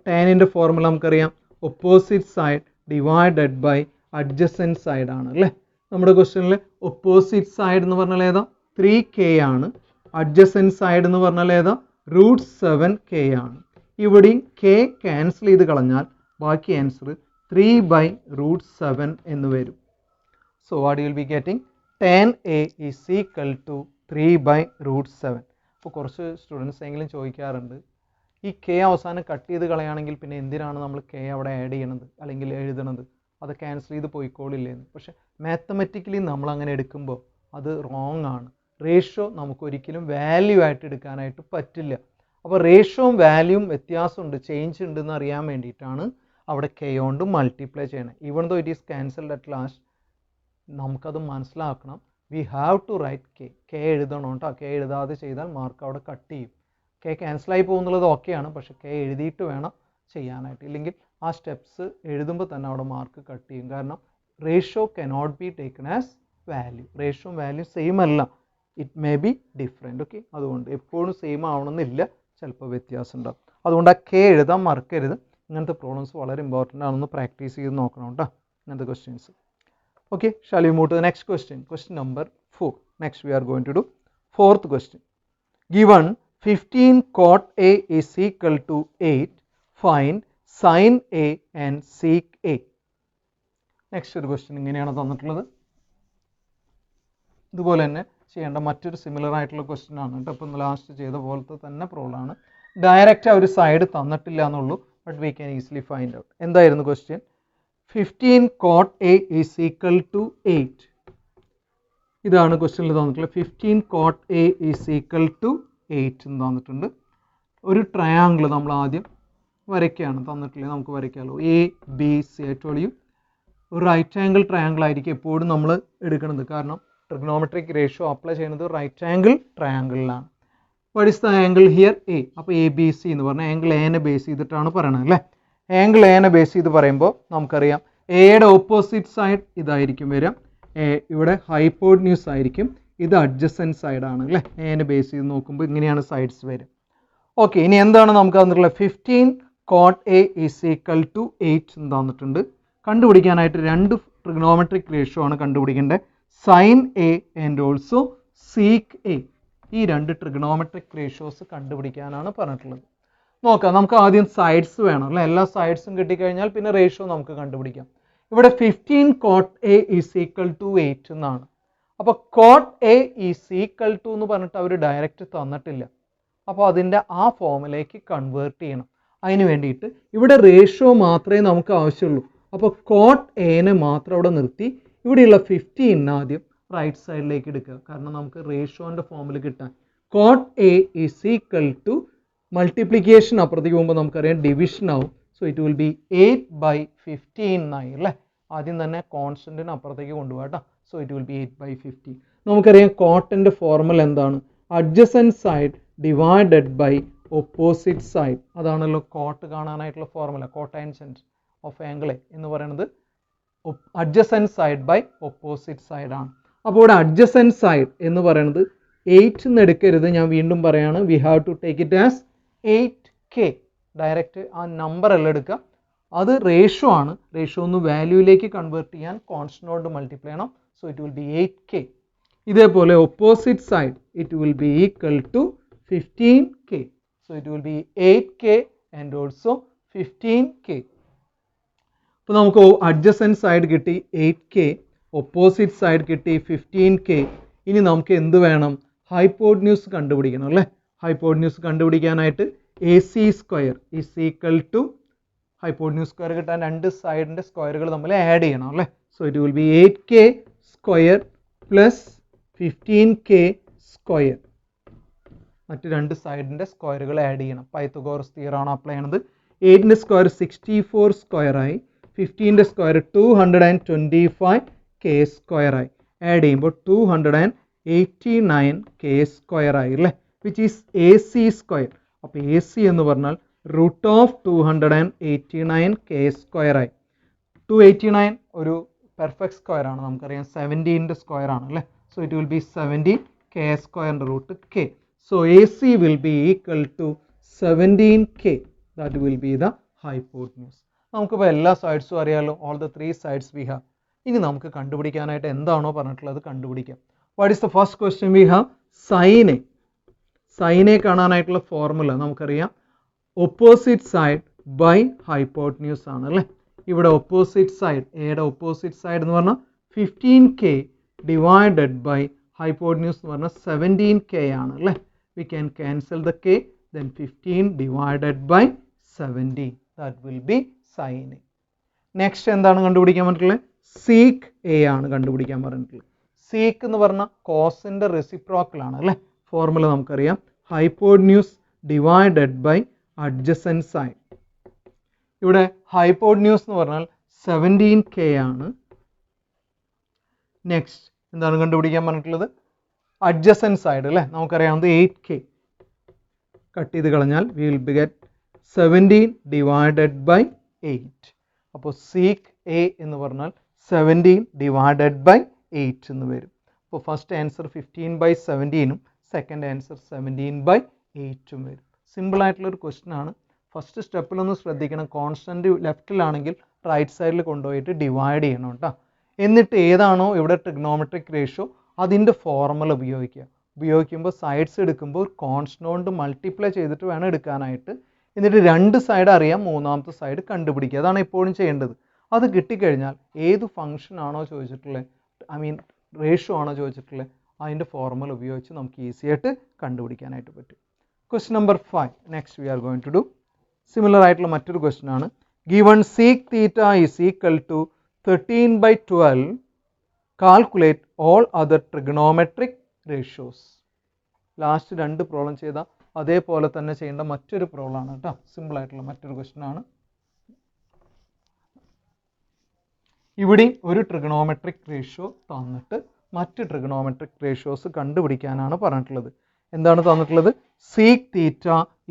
Speaker 2: ടാനിൻ്റെ ഫോർമുല നമുക്കറിയാം. Opposite side divided by adjacent side ആണ് അല്ലേ. നമ്മുടെ ക്വസ്റ്റ്യനിൽ ഒപ്പോസിറ്റ് സൈഡ് എന്ന് പറഞ്ഞാൽ ഏതാ? 3k ആണ്. അഡ്ജസൻറ്റ് സൈഡ് എന്ന് പറഞ്ഞാൽ ഏതാ? √7k ആണ്. ഇവിടെയും k ക്യാൻസൽ ചെയ്ത് കളഞ്ഞാൽ ബാക്കി ആൻസർ 3/√7 എന്ന് വരും. So what you will be getting? tan a is equal to 3/√7. അപ്പോൾ കുറച്ച് സ്റ്റുഡൻസ് എങ്കിലും ചോദിക്കാറുണ്ട്, ഈ k അവസാനം കട്ട് ചെയ്ത് കളയുകയാണെങ്കിൽ പിന്നെ എന്തിനാണ് നമ്മൾ k അവിടെ ആഡ് ചെയ്യണത് അല്ലെങ്കിൽ എഴുതണത്? അത് ക്യാൻസൽ ചെയ്ത് പോയിക്കോളില്ലേന്ന്. പക്ഷെ മാത്തമെറ്റിക്കലി നമ്മൾ അങ്ങനെ എടുക്കുമ്പോൾ അത് റോങ് ആണ്. റേഷ്യോ നമുക്ക് ഒരിക്കലും വാല്യൂ ആയിട്ട് എടുക്കാനായിട്ട് പറ്റില്ല. അപ്പോൾ റേഷ്യോയും വാല്യൂവും വ്യത്യാസമുണ്ട്, ചേഞ്ച് ഉണ്ടെന്ന് അറിയാൻ വേണ്ടിയിട്ടാണ് അവിടെ k കൊണ്ട് മൾട്ടിപ്ലൈ ചെയ്യണത്. Even though it is cancelled at last, നമുക്കത് മനസ്സിലാക്കണം. We have to write k എഴുതണം കേട്ടോ. k എഴുതാതെ ചെയ്താൽ മാർക്ക് അവിടെ കട്ട് ചെയ്യും. k ക്യാൻസലായി പോകുന്നുള്ളത് ഓക്കെയാണ്, പക്ഷെ k എഴുതിയിട്ട് വേണം ചെയ്യാനായിട്ട്. ഇല്ലെങ്കിൽ ആ സ്റ്റെപ്സ് എഴുതുമ്പോൾ തന്നെ അവിടെ മാർക്ക് കട്ട് ചെയ്യും. കാരണം ratio cannot be taken as value. Ratio value same അല്ല, it may be different. Okay, അതുകൊണ്ട് എപ്പോഴും സെയിം ആവണമെന്നില്ല, ചിലപ്പോൾ വ്യത്യാസം ഉണ്ടാവും. അതുകൊണ്ട് ആ k എഴുതാൻ മറക്കരുത്. ഇങ്ങനത്തെ പ്രോബ്ലംസ് വളരെ ഇമ്പോർട്ടൻ്റ് ആണെന്ന് പ്രാക്ടീസ് ചെയ്ത് നോക്കണം കേട്ടോ, ഇങ്ങനത്തെ questions. Okay, shall we move to the next question? Question number 4. Next we are going to do 4th question. Given 15 cot A is equal to 8, find sin A and sec A. Next ഒരു ക്വസ്റ്റ്യൻ ഇങ്ങനെയാണ് തന്നിട്ടുള്ളത്. ഇതുപോലെ തന്നെ ചെയ്യേണ്ട മറ്റൊരു സിമിലർ ആയിട്ടുള്ള ക്വസ്റ്റ്യൻ ആണ് കേട്ടോ. ഇപ്പം ലാസ്റ്റ് ചെയ്ത പോലത്തെ തന്നെ പ്രോബ്ലം ആണ്. ഡയറക്റ്റ് ആ ഒരു സൈഡ് തന്നിട്ടില്ല എന്നുള്ളൂ, but we can easily find out. എന്തായിരുന്നു question? 15 cot A is equal to 8. ഇതാണ് ക്വസ്റ്റ്യനിൽ തന്നിട്ടുള്ളത്. 15 cot A is equal to 8 എന്ന് തന്നിട്ടുണ്ട്. ഒരു ട്രയാങ്കിൾ നമ്മൾ ആദ്യം വരയ്ക്കുകയാണ്. തന്നിട്ടില്ലേ, നമുക്ക് വരയ്ക്കാമല്ലോ. ABC ആയിട്ടുള്ള ഒരു റൈറ്റ് ആംഗിൾ ട്രയാങ്കിൾ ആയിരിക്കും എപ്പോഴും നമ്മൾ എടുക്കുന്നത്. കാരണം ട്രിഗണോമെട്രിക് റേഷ്യോ അപ്ലൈ ചെയ്യുന്നത് റൈറ്റ് ആംഗിൾ ട്രയാങ്കിളിലാണ്. What is the angle here? A. അപ്പോൾ ABC എന്ന് പറഞ്ഞാൽ ആംഗിൾ എനെ ബേസ് ചെയ്തിട്ടാണ് പറയണത് അല്ലേ. ആംഗിൾ എനെ ബേസ് ചെയ്ത് പറയുമ്പോൾ നമുക്കറിയാം എയുടെ ഓപ്പോസിറ്റ് സൈഡ് ഇതായിരിക്കും വരിക. ഇവിടെ ഹൈപ്പോട്ട്ന്യൂസ് ആയിരിക്കും, ഇത് അഡ്ജസൻറ്റ് സൈഡാണ് അല്ലേ. എനെ ബേസ് ചെയ്ത് നോക്കുമ്പോൾ ഇങ്ങനെയാണ് സൈഡ്സ് വരിക. ഓക്കെ, ഇനി എന്താണ് നമുക്ക് തന്നിട്ടുള്ളത്? 15 cot A is equal to 8 എന്ന് തന്നിട്ടുണ്ട്. കണ്ടുപിടിക്കാനായിട്ട് രണ്ട് ട്രിഗണോമെട്രിക് റേഷ്യോ ആണ് കണ്ടുപിടിക്കേണ്ടത്. Sine A and also sec A. ഈ രണ്ട് ട്രിഗണോമെട്രിക് റേഷ്യോസ് കണ്ടുപിടിക്കാനാണ് പറഞ്ഞിട്ടുള്ളത്. നോക്കാം, നമുക്ക് ആദ്യം സൈഡ്സ് വേണം അല്ലേ. എല്ലാ സൈഡ്സും കിട്ടിക്കഴിഞ്ഞാൽ പിന്നെ റേഷ്യോ നമുക്ക് കണ്ടുപിടിക്കാം. ഇവിടെ 15 cot A is equal to 8 എന്നാണ്. അപ്പോൾ cot A is equal to എന്ന് പറഞ്ഞിട്ട് അവർ ഡയറക്റ്റ് തന്നിട്ടില്ല. അപ്പോൾ അതിൻ്റെ ആ ഫോമിലേക്ക് കൺവേർട്ട് ചെയ്യണം. അതിന് വേണ്ടിയിട്ട് ഇവിടെ റേഷ്യോ മാത്രമേ നമുക്ക് ആവശ്യമുള്ളൂ. അപ്പോൾ cot Aനെ മാത്രം അവിടെ നിർത്തി ഇവിടെയുള്ള 15 ആദ്യം റൈറ്റ് സൈഡിലേക്ക് എടുക്കുക. കാരണം നമുക്ക് റേഷ്യോൻ്റെ ഫോമിൽ കിട്ടാൻ cot A is equal to multiplication അപ്പുറത്തേക്ക് പോകുമ്പോൾ നമുക്കറിയാം ഡിവിഷൻ ആവും. സോ ഇറ്റ് വിൽ ബി 8/15 ആയി അല്ലേ. ആദ്യം തന്നെ കോൺസ്റ്റൻറ്റിന് അപ്പുറത്തേക്ക് കൊണ്ടുപോകാം കേട്ടോ. So it will be 8/15. നമുക്കറിയാം കോട്ടിൻ്റെ ഫോർമുല എന്താണ്? Adjacent side divided by opposite side. അതാണല്ലോ കോട്ട് കാണാനായിട്ടുള്ള ഫോർമുല. കോട്ടാൻജൻറ്റ് ഓഫ് ആംഗിൾ എന്ന് പറയുന്നത് അഡ്ജസൻറ്റ് സൈഡ് ബൈ ഓപ്പോസിറ്റ് സൈഡാണ്. അപ്പോൾ ഇവിടെ അഡ്ജസൻറ്റ് സൈഡ് എന്ന് പറയുന്നത് 8 എന്ന് എടുക്കരുത്, ഞാൻ വീണ്ടും പറയാണ്. We have to take it as 8k. Direct ആ നമ്പർ എല്ലാം എടുക്കുക. അത് റേഷ്യോ ആണ്. റേഷ്യോ ഒന്ന് വാല്യൂയിലേക്ക് കൺവേർട്ട് ചെയ്യാൻ കോൺസ്റ്റന്റ് മൾട്ടിപ്ലൈ ചെയ്യണം. So it will be 8k. ഇതേപോലെ opposite side it will be equal to 15k. So it will be 8k and also 15k. അപ്പോൾ നമുക്ക് അഡ്ജസൻറ്റ് സൈഡ് കിട്ടി 8k, ഓപ്പോസിറ്റ് സൈഡ് കിട്ടി 15k. ഇനി നമുക്ക് എന്ത് വേണം? ഹൈപ്പോട്ന്യൂസ് കണ്ടുപിടിക്കണം അല്ലേ? ഹൈപ്പോട്ന്യൂസ് കണ്ടുപിടിക്കാനായിട്ട് AC square is equal to hypotenuse square കിട്ടാൻ രണ്ട് സൈഡിൻ്റെ സ്ക്വയറുകൾ നമ്മൾ ആഡ് ചെയ്യണം അല്ലേ? So it will be 8k square plus 15k square. മറ്റ് രണ്ട് സൈഡിൻ്റെ സ്ക്വയറുകൾ ആഡ് ചെയ്യണം. പൈത്തഗോറസ് തിയറാണ് അപ്ലൈ ചെയ്യണത്. 8ൻ്റെ സ്ക്വയർ 64 സ്ക്വയറായി, 15ൻ്റെ സ്ക്വയർ 225k സ്ക്വയറായി. ആഡ് ചെയ്യുമ്പോൾ 289k സ്ക്വയറായി അല്ലേ? Which is AC square. അപ്പോൾ AC എന്ന് പറഞ്ഞാൽ റൂട്ട് ഓഫ് 289k സ്ക്വയറായി. 289 ഒരു പെർഫെക്റ്റ് സ്ക്വയർ ആണ്, നമുക്കറിയാം 17ൻ്റെ സ്ക്വയർ ആണ് അല്ലേ? So it will be 17k സ്ക്വയറിൻ്റെ root k. So AC will be equal to 17k. That will be the hypotenuse. നമുക്കിപ്പോൾ എല്ലാ സൈഡ്സും അറിയാമല്ലോ. All the 3 sides we have. ഇനി നമുക്ക് കണ്ടുപിടിക്കാനായിട്ട് എന്താണോ പറഞ്ഞിട്ടുള്ളത് കണ്ടുപിടിക്കാം. What is the first question we have? Sine A. Sine A കാണാനായിട്ടുള്ള ഫോർമുല നമുക്കറിയാം. ഓപ്പോസിറ്റ് സൈഡ് ബൈ ഹൈപ്പോട്ന്യൂസ് ആണ് അല്ലേ? ഇവിടെ ഓപ്പോസിറ്റ് സൈഡ്, എയുടെ ഓപ്പോസിറ്റ് സൈഡ് എന്ന് പറഞ്ഞാൽ 15k ഡിവൈഡഡ് ബൈ ഹൈപ്പോട്ന്യൂസ് എന്ന് പറഞ്ഞാൽ 17k ആണ് അല്ലേ? We can cancel the k, then 15 divided by 17. That will be sin A. Next എന്താണ് കണ്ടുപിടിക്കാൻ പറഞ്ഞിട്ടുള്ളത്? സീക്ക് എ ആണ് കണ്ടുപിടിക്കാൻ പറഞ്ഞിട്ടുള്ളത്. സീക്ക് എന്ന് പറഞ്ഞാൽ കോസിൻ്റെ റെസിപ്രോക്കൽ ആണ് അല്ലേ? ഫോർമുല നമുക്കറിയാം. Hypotenuse divided by adjacent side. ഇവിടെ ഹൈപ്പോട്ന്യൂസ് എന്ന് പറഞ്ഞാൽ 17k ആണ്. നെക്സ്റ്റ് എന്താണ് കണ്ടുപിടിക്കാൻ പറഞ്ഞിട്ടുള്ളത്? അഡ്ജസൻറ്റ് സൈഡ് അല്ലേ? നമുക്കറിയാവുന്നത് 8k. കട്ട് ചെയ്ത് കളഞ്ഞാൽ we will be get 17 divided by 8. അപ്പോൾ സീക്ക് എ എന്ന് പറഞ്ഞാൽ 17 ഡിവൈഡഡ് ബൈ 8 എന്ന് വരും. അപ്പോൾ ഫസ്റ്റ് ആൻസർ 15/17ഉം സെക്കൻഡ് ആൻസർ 17/8ഉം വരും. സിമ്പിളായിട്ടുള്ളൊരു ക്വസ്റ്റ്യൻ ആണ്. ഫസ്റ്റ് സ്റ്റെപ്പിലൊന്ന് ശ്രദ്ധിക്കണം. കോൺസ്റ്റൻറ്റ് ലെഫ്റ്റിലാണെങ്കിൽ റൈറ്റ് സൈഡിൽ കൊണ്ടുപോയിട്ട് ഡിവൈഡ് ചെയ്യണം കേട്ടോ. എന്നിട്ട് ഏതാണോ ഇവിടെ ട്രിഗ്നോമെട്രിക് റേഷ്യോ അതിൻ്റെ ഫോർമുല ഉപയോഗിക്കുമ്പോൾ സൈഡ്സ് എടുക്കുമ്പോൾ കോൺസ്റ്റന്റ് കൊണ്ട് മൾട്ടിപ്ലൈ ചെയ്തിട്ട് വേണം എടുക്കാനായിട്ട്. എന്നിട്ട് രണ്ട് സൈഡ് അറിയാം, മൂന്നാമത്തെ സൈഡ് കണ്ടുപിടിക്കുക. അതാണ് എപ്പോഴും ചെയ്യേണ്ടത്. അത് കിട്ടിക്കഴിഞ്ഞാൽ ഏത് ഫംഗ്ഷൻ ആണോ ചോദിച്ചിട്ടുള്ളത്, റേഷ്യോ ആണോ ചോദിച്ചിട്ടുള്ളത്, അതിൻ്റെ ഫോർമുല ഉപയോഗിച്ച് നമുക്ക് ഈസി ആയിട്ട് കണ്ടുപിടിക്കാനായിട്ട് പറ്റും. Question number 5 next we are going to do. Similar ആയിട്ടുള്ള മറ്റൊരു ക്വസ്റ്റ്യൻ ആണ്. Given sec theta is equal to 13/12. Calculate all other trigonometric ratios. Last രണ്ട് പ്രോബ്ലം ചെയ്ത അതേപോലെ തന്നെ ചെയ്യേണ്ട മറ്റൊരു പ്രോബ്ലം ആണ് കേട്ടോ. സിമ്പിൾ ആയിട്ടുള്ള മറ്റൊരു ക്വസ്റ്റ്യൻ ആണ്. ഇവിടെ ഒരു ട്രിഗണോമെട്രിക് റേഷ്യോ തന്നിട്ട് മറ്റ് ട്രിഗണോമെട്രിക് റേഷ്യോസ് കണ്ടുപിടിക്കാനാണ് പറഞ്ഞിട്ടുള്ളത്. എന്താണ് തന്നിട്ടുള്ളത്? Sec theta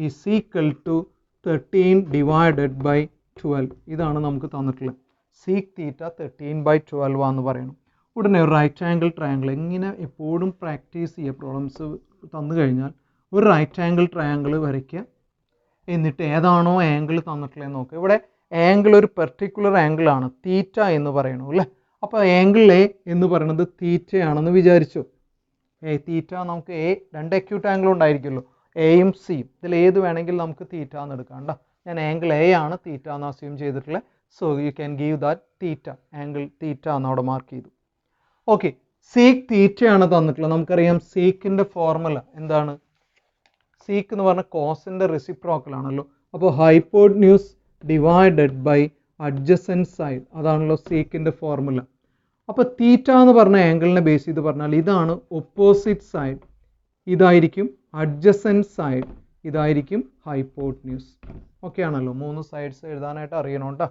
Speaker 2: is equal to 13 divided by 12. ഇതാണ് നമുക്ക് തന്നിട്ടുള്ളത്. സീക്ക് തീറ്റ 13/12 ആണെന്ന് പറയണം. ഉടനെ ഒരു റൈറ്റ് ആംഗിൾ ട്രയാങ്കിൾ എങ്ങനെ എപ്പോഴും പ്രാക്ടീസ് ചെയ്യുക. പ്രോബ്ലംസ് തന്നു കഴിഞ്ഞാൽ ഒരു റൈറ്റ് ആംഗിൾ ട്രയാങ്കിൾ വരയ്ക്കുക. എന്നിട്ട് ഏതാണോ ആംഗിൾ തന്നിട്ടുള്ളതെന്ന് നോക്കുക. ഇവിടെ ആംഗിൾ ഒരു പെർട്ടിക്കുലർ ആംഗിളാണ്, തീറ്റ എന്ന് പറയണു അല്ലേ? അപ്പോൾ ആംഗിൾ എ എന്ന് പറയുന്നത് തീറ്റയാണെന്ന് വിചാരിച്ചു. തീറ്റ നമുക്ക് രണ്ട് അക്യൂട്ട് ആംഗിൾ ഉണ്ടായിരിക്കുമല്ലോ, എയും സിയും. ഇതിൽ ഏത് വേണമെങ്കിൽ നമുക്ക് തീറ്റ എന്ന് എടുക്കാം കേട്ടോ. ഞാൻ ആംഗിൾ എ ആണ് തീറ്റ എന്ന് അസ്യൂം ചെയ്തിട്ടുള്ളത്. So you can give that theta, angle theta എന്ന് അവിടെ മാർക്ക് ചെയ്തു. ഓക്കെ, സീക്ക് തീറ്റയാണ് തന്നിട്ടുള്ളത്. നമുക്കറിയാം സീക്കിൻ്റെ ഫോർമുല എന്താണ്? സീക്ക് എന്ന് പറഞ്ഞാൽ കോസിൻ്റെ റെസിപ്രോക്കൽ ആണല്ലോ. അപ്പോൾ hypotenuse divided by adjacent side, അതാണല്ലോ സീക്കിൻ്റെ ഫോർമുല. അപ്പോൾ തീറ്റ എന്ന് പറഞ്ഞ ആംഗിളിനെ ബേസ് ചെയ്ത് പറഞ്ഞാൽ ഇതാണ് ഒപ്പോസിറ്റ് സൈഡ്, ഇതായിരിക്കും അഡ്ജസൻറ്റ് സൈഡ്, ഇതായിരിക്കും ഹൈപ്പോട്ന്യൂസ്. ഓക്കെ ആണല്ലോ? 3 സൈഡ്സ് എഴുതാനായിട്ട് അറിയണം കേട്ടോ.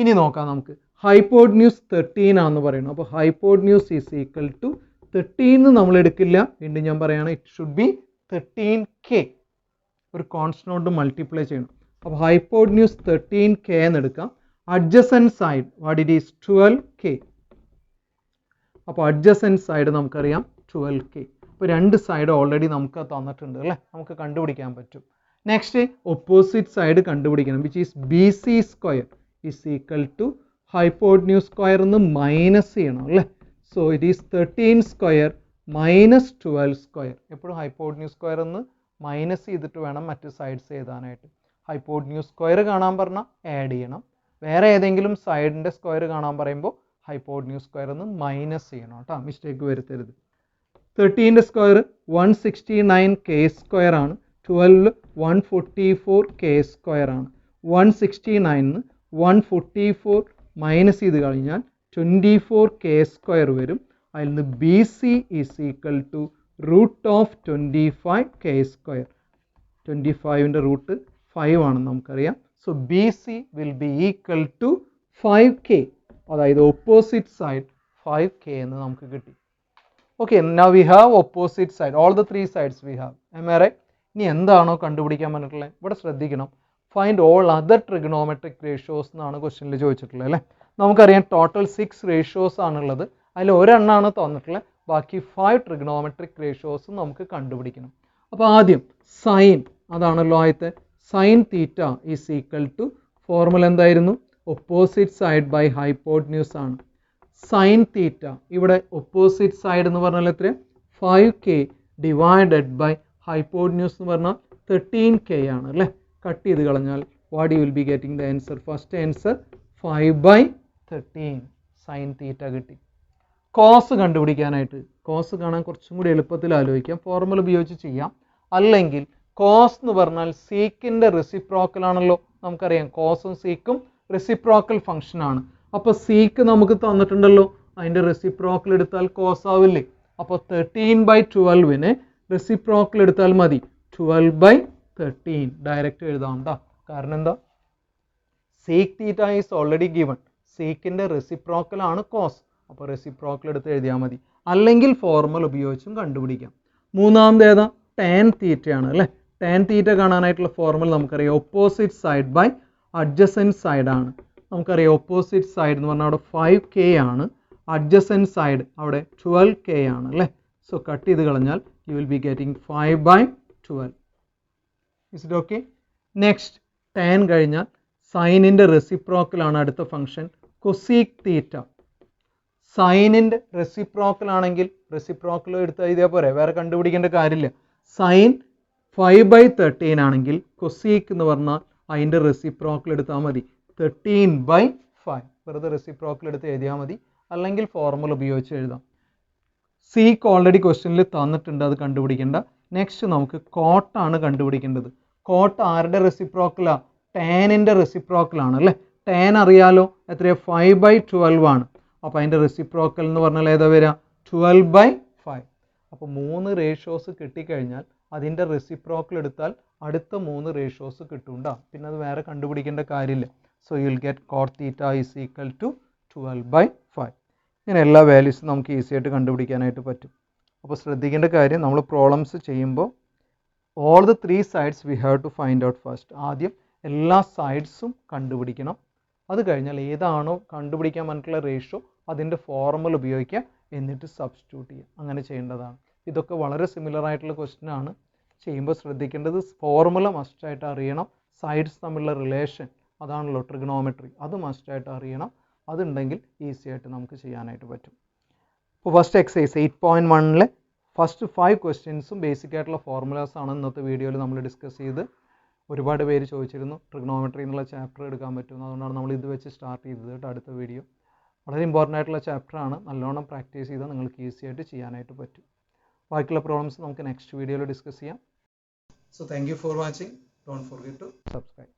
Speaker 2: ഇനി നോക്കാം നമുക്ക്. ഹൈപ്പോട്ന്യൂസ് 13 ആണെന്ന് പറയുന്നു. അപ്പോൾ ഹൈപ്പോട്ന്യൂസ് ഈസ് ഈക്വൽ ടു 13 നമ്മൾ എടുക്കില്ല. വീണ്ടും ഞാൻ പറയുകയാണ്, ഇറ്റ് ഷുഡ് ബി 13k. ഒരു കോൺസ്റ്റന്റ് കൊണ്ട് മൾട്ടിപ്ലൈ ചെയ്യണം. അപ്പോൾ ഹൈപ്പോട്ന്യൂസ് 13k എന്ന് എടുക്കാം. Adjacent side what it is 12k. അപ്പോൾ അഡ്ജസൻറ്റ് സൈഡ് നമുക്കറിയാം 12k. അപ്പോൾ രണ്ട് സൈഡ് ഓൾറെഡി നമുക്ക് തന്നിട്ടുണ്ട് അല്ലേ? നമുക്ക് കണ്ടുപിടിക്കാൻ പറ്റും. നെക്സ്റ്റ് ഓപ്പോസിറ്റ് സൈഡ് കണ്ടുപിടിക്കണം. Which is BC square is equal to hypotenuse square എന്ന് മൈനസ് ചെയ്യണം അല്ലേ? So it is 13 square minus 12 square. എപ്പോഴും ഹൈപ്പോട്ന്യൂസ് സ്ക്വയർ എന്ന് മൈനസ് ചെയ്തിട്ട് വേണം മറ്റ് സൈഡ്സ് എഴുതാനായിട്ട്. ഹൈപ്പോട്ന്യൂസ് സ്ക്വയർ കാണാൻ പറഞ്ഞാൽ ആഡ് ചെയ്യണം. വേറെ ഏതെങ്കിലും സൈഡിൻ്റെ സ്ക്വയർ കാണാൻ പറയുമ്പോൾ ഹൈപ്പോട്ടന്യൂസ് സ്ക്വയർ എന്ന് മൈനസ് ചെയ്യണം കേട്ടോ, മിസ്റ്റേക്ക് വരുത്തരുത്. 13ൻ്റെ സ്ക്വയർ 169 കെ സ്ക്വയർ ആണ്. 12 144 കെ സ്ക്വയർ ആണ്. 169 144 മൈനസ് ചെയ്ത് കഴിഞ്ഞാൽ 24 കെ സ്ക്വയർ വരും. അതിൽ നിന്ന് B C is equal to root of 25 K square. 25ൻ്റെ റൂട്ട് 5 ആണെന്ന് നമുക്കറിയാം. So B C will be equal to 5k, അതായത് ഓപ്പോസിറ്റ് സൈഡ് 5k എന്ന് നമുക്ക് കിട്ടി. Okay, now we have opposite side, all the 3 sides we have. Right? ഇനി എന്താണോ കണ്ടുപിടിക്കാൻ പറഞ്ഞിട്ടുള്ളത് ഇവിടെ ശ്രദ്ധിക്കണം. Find all other trigonometric ratios എന്നാണ് ക്വസ്റ്റ്യനിൽ ചോദിച്ചിട്ടുള്ളത് അല്ലേ. നമുക്കറിയാം ടോട്ടൽ 6 റേഷ്യോസ് ആണുള്ളത്. അതിൽ ഒരെണ്ണമാണ് തന്നിട്ടുള്ളത്, ബാക്കി 5 ട്രിഗണോമെട്രിക് റേഷ്യോസ് നമുക്ക് കണ്ടുപിടിക്കണം. അപ്പോൾ ആദ്യം സൈൻ, അതാണല്ലോ ആദ്യത്തെ. Sine theta is equal to, formula എന്തായിരുന്നു? ഒപ്പോസിറ്റ് സൈഡ് ബൈ ഹൈപ്പോട്ടന്യൂസ് ആണ്. സൈൻ തീറ്റ, ഇവിടെ ഒപ്പോസിറ്റ് സൈഡ് എന്ന് പറഞ്ഞാൽ എത്രയാണ്? 5k ഡിവൈഡഡ് ബൈ ഹൈപ്പോട്ടന്യൂസ് എന്ന് പറഞ്ഞാൽ 13k ആണ് അല്ലേ. കട്ട് ചെയ്ത് കളഞ്ഞാൽ what you will be getting the answer? First answer 5/13 sine theta കിട്ടി. കോസ് കണ്ടുപിടിക്കാനായിട്ട്, കോസ് കാണാൻ കുറച്ചും കൂടി എളുപ്പത്തിൽ ആലോചിക്കാം, ഫോർമുല ഉപയോഗിച്ച് ചെയ്യാം. അല്ലെങ്കിൽ കോസ് എന്ന് പറഞ്ഞാൽ സീക്കിൻ്റെ റെസിപ്രോക്കൽ ആണല്ലോ, നമുക്കറിയാം കോസും സീക്കും റെസിപ്രോക്കൽ ഫംഗ്ഷൻ ആണ്. അപ്പോൾ സീക്ക് നമുക്ക് തന്നിട്ടുണ്ടല്ലോ, അതിൻ്റെ റെസിപ്രോക്കൽ എടുത്താൽ കോസ് ആവില്ലേ. അപ്പോൾ 13/12നെ റെസിപ്രോക്കൽ എടുത്താൽ മതി, 12/13 ഡയറക്റ്റ് എഴുതാം കേട്ടോ. കാരണം എന്താ? Sec theta is already given, സീക്കിൻ്റെ റെസിപ്രോക്കൽ ആണ് കോസ്, അപ്പോൾ റെസിപ്രോക്കൽ എടുത്ത് എഴുതിയാൽ മതി. അല്ലെങ്കിൽ ഫോർമുല ഉപയോഗിച്ചും കണ്ടുപിടിക്കാം. മൂന്നാമത് ഏതാ? ടാൻ തീറ്റയാണ് അല്ലേ. ടാൻ തീറ്റ കാണാനായിട്ടുള്ള ഫോർമുല നമുക്കറിയാം, opposite side by adjacent side ആണ്. നമുക്കറിയാം ഓപ്പോസിറ്റ് സൈഡ് എന്ന് പറഞ്ഞാൽ അവിടെ 5k ആണ്, അഡ്ജസൻറ്റ് സൈഡ് അവിടെ 12k ആണ് അല്ലേ. സോ കട്ട് ചെയ്ത് കളഞ്ഞാൽ U will be getting 5/12. Is it okay? Next tan കഴിഞ്ഞാൽ സൈനിൻ്റെ റെസിപ്രോക്കൽ ആണ് അടുത്ത ഫംഗ്ഷൻ, കൊസീക് തീറ്റ. സൈനിൻ്റെ റെസിപ്രോക്കൽ ആണെങ്കിൽ റെസിപ്രോക്കൽ എടുത്ത് എഴുതിയാൽ പോരെ, വേറെ കണ്ടുപിടിക്കേണ്ട കാര്യമില്ല. സൈൻ 5/13 ആണെങ്കിൽ കൊസീക്ക് എന്ന് പറഞ്ഞാൽ അതിൻ്റെ റെസിപ്രോക്കൽ എടുത്താൽ മതി, 13/5. വെറുതെ റെസിപ്രോക്കൽ എടുത്ത് എഴുതിയാൽ മതി, അല്ലെങ്കിൽ ഫോർമുല ഉപയോഗിച്ച് എഴുതാം. സീക്ക് ഓൾറെഡി ക്വസ്റ്റ്യനിൽ തന്നിട്ടുണ്ട്, അത് കണ്ടുപിടിക്കേണ്ട. നെക്സ്റ്റ് നമുക്ക് കോട്ടാണ് കണ്ടുപിടിക്കേണ്ടത്. കോട്ട് ആരുടെ റെസിപ്രോക്കലാണ്? ടാനിൻ്റെ റെസിപ്രോക്കലാണ് അല്ലേ. ടാൻ അറിയാലോ, എത്രയാണ്? 5/12 ആണ്. അപ്പോൾ അതിൻ്റെ റെസിപ്രോക്കൽ എന്ന് പറഞ്ഞാൽ ഏതാ വരിക? 12/5. അപ്പോൾ 3 റേഷ്യോസ് കിട്ടിക്കഴിഞ്ഞാൽ അതിൻ്റെ റെസിപ്രോക്കൽ എടുത്താൽ അടുത്ത 3 റേഷ്യോസ് കിട്ടുണ്ടാ, പിന്നെ അത് വേറെ കണ്ടുപിടിക്കേണ്ട കാര്യമില്ല. So you will get cot theta is equal to 12/5. ഇങ്ങനെ എല്ലാ വാല്യൂസും നമുക്ക് ഈസി ആയിട്ട് കണ്ടുപിടിക്കാനായിട്ട് പറ്റും. അപ്പോൾ ശ്രദ്ധിക്കേണ്ട കാര്യം, നമ്മൾ പ്രോബ്ലംസ് ചെയ്യുമ്പോൾ all the 3 sides we have to find out first. ആദ്യം എല്ലാ സൈഡ്സും കണ്ടുപിടിക്കണം. അത് കഴിഞ്ഞാൽ ഏതാണോ കണ്ടുപിടിക്കാൻ പറഞ്ഞിട്ടുള്ള റേഷ്യോ അതിൻ്റെ ഫോർമുല ഉപയോഗിക്കുക, എന്നിട്ട് സബ്സ്റ്റിറ്റ്യൂട്ട് ചെയ്യുക. അങ്ങനെ ചെയ്യേണ്ടതാണ്. ഇതൊക്കെ വളരെ സിമിലർ ആയിട്ടുള്ള ക്വസ്റ്റ്യൻ ആണ്. ചെയ്യുമ്പോൾ ശ്രദ്ധിക്കേണ്ടത് ഫോർമുല മസ്റ്റായിട്ട് അറിയണം. സൈഡ്സ് തമ്മിലുള്ള റിലേഷൻ, അതാണല്ലോ ട്രിഗണോമെട്രി, അത് മസ്റ്റായിട്ട് അറിയണം. അതുണ്ടെങ്കിൽ ഈസി ആയിട്ട് നമുക്ക് ചെയ്യാനായിട്ട് പറ്റും. ഇപ്പോൾ ഫസ്റ്റ് എക്സസൈസ് 8.1-ലെ ഫസ്റ്റ് 5 ക്വസ്റ്റ്യൻസും ബേസിക് ആയിട്ടുള്ള ഫോർമുലാസ് ആണ് ഇന്നത്തെ വീഡിയോയിൽ നമ്മൾ ഡിസ്കസ് ചെയ്ത്. ഒരുപാട് പേര് ചോദിച്ചിരുന്നു ട്രിഗണോമെട്രി എന്നുള്ള ചാപ്റ്റർ എടുക്കാൻ പറ്റുമെന്ന്, അതുകൊണ്ടാണ് നമ്മൾ ഇത് വെച്ച് സ്റ്റാർട്ട് ചെയ്തത് കേട്ടോ. അടുത്ത വീഡിയോ വളരെ ഇമ്പോർട്ടൻ്റ് ആയിട്ടുള്ള ചാപ്റ്ററാണ്, നല്ലോണം പ്രാക്ടീസ് ചെയ്താൽ നിങ്ങൾക്ക് ഈസി ആയിട്ട് ചെയ്യാനായിട്ട് പറ്റും. ബാക്കിയുള്ള പ്രോബ്ലംസ് നമുക്ക് നെക്സ്റ്റ് വീഡിയോയിൽ ഡിസ്കസ് ചെയ്യാം.
Speaker 1: So thank you for watching. Don't forget to
Speaker 2: subscribe.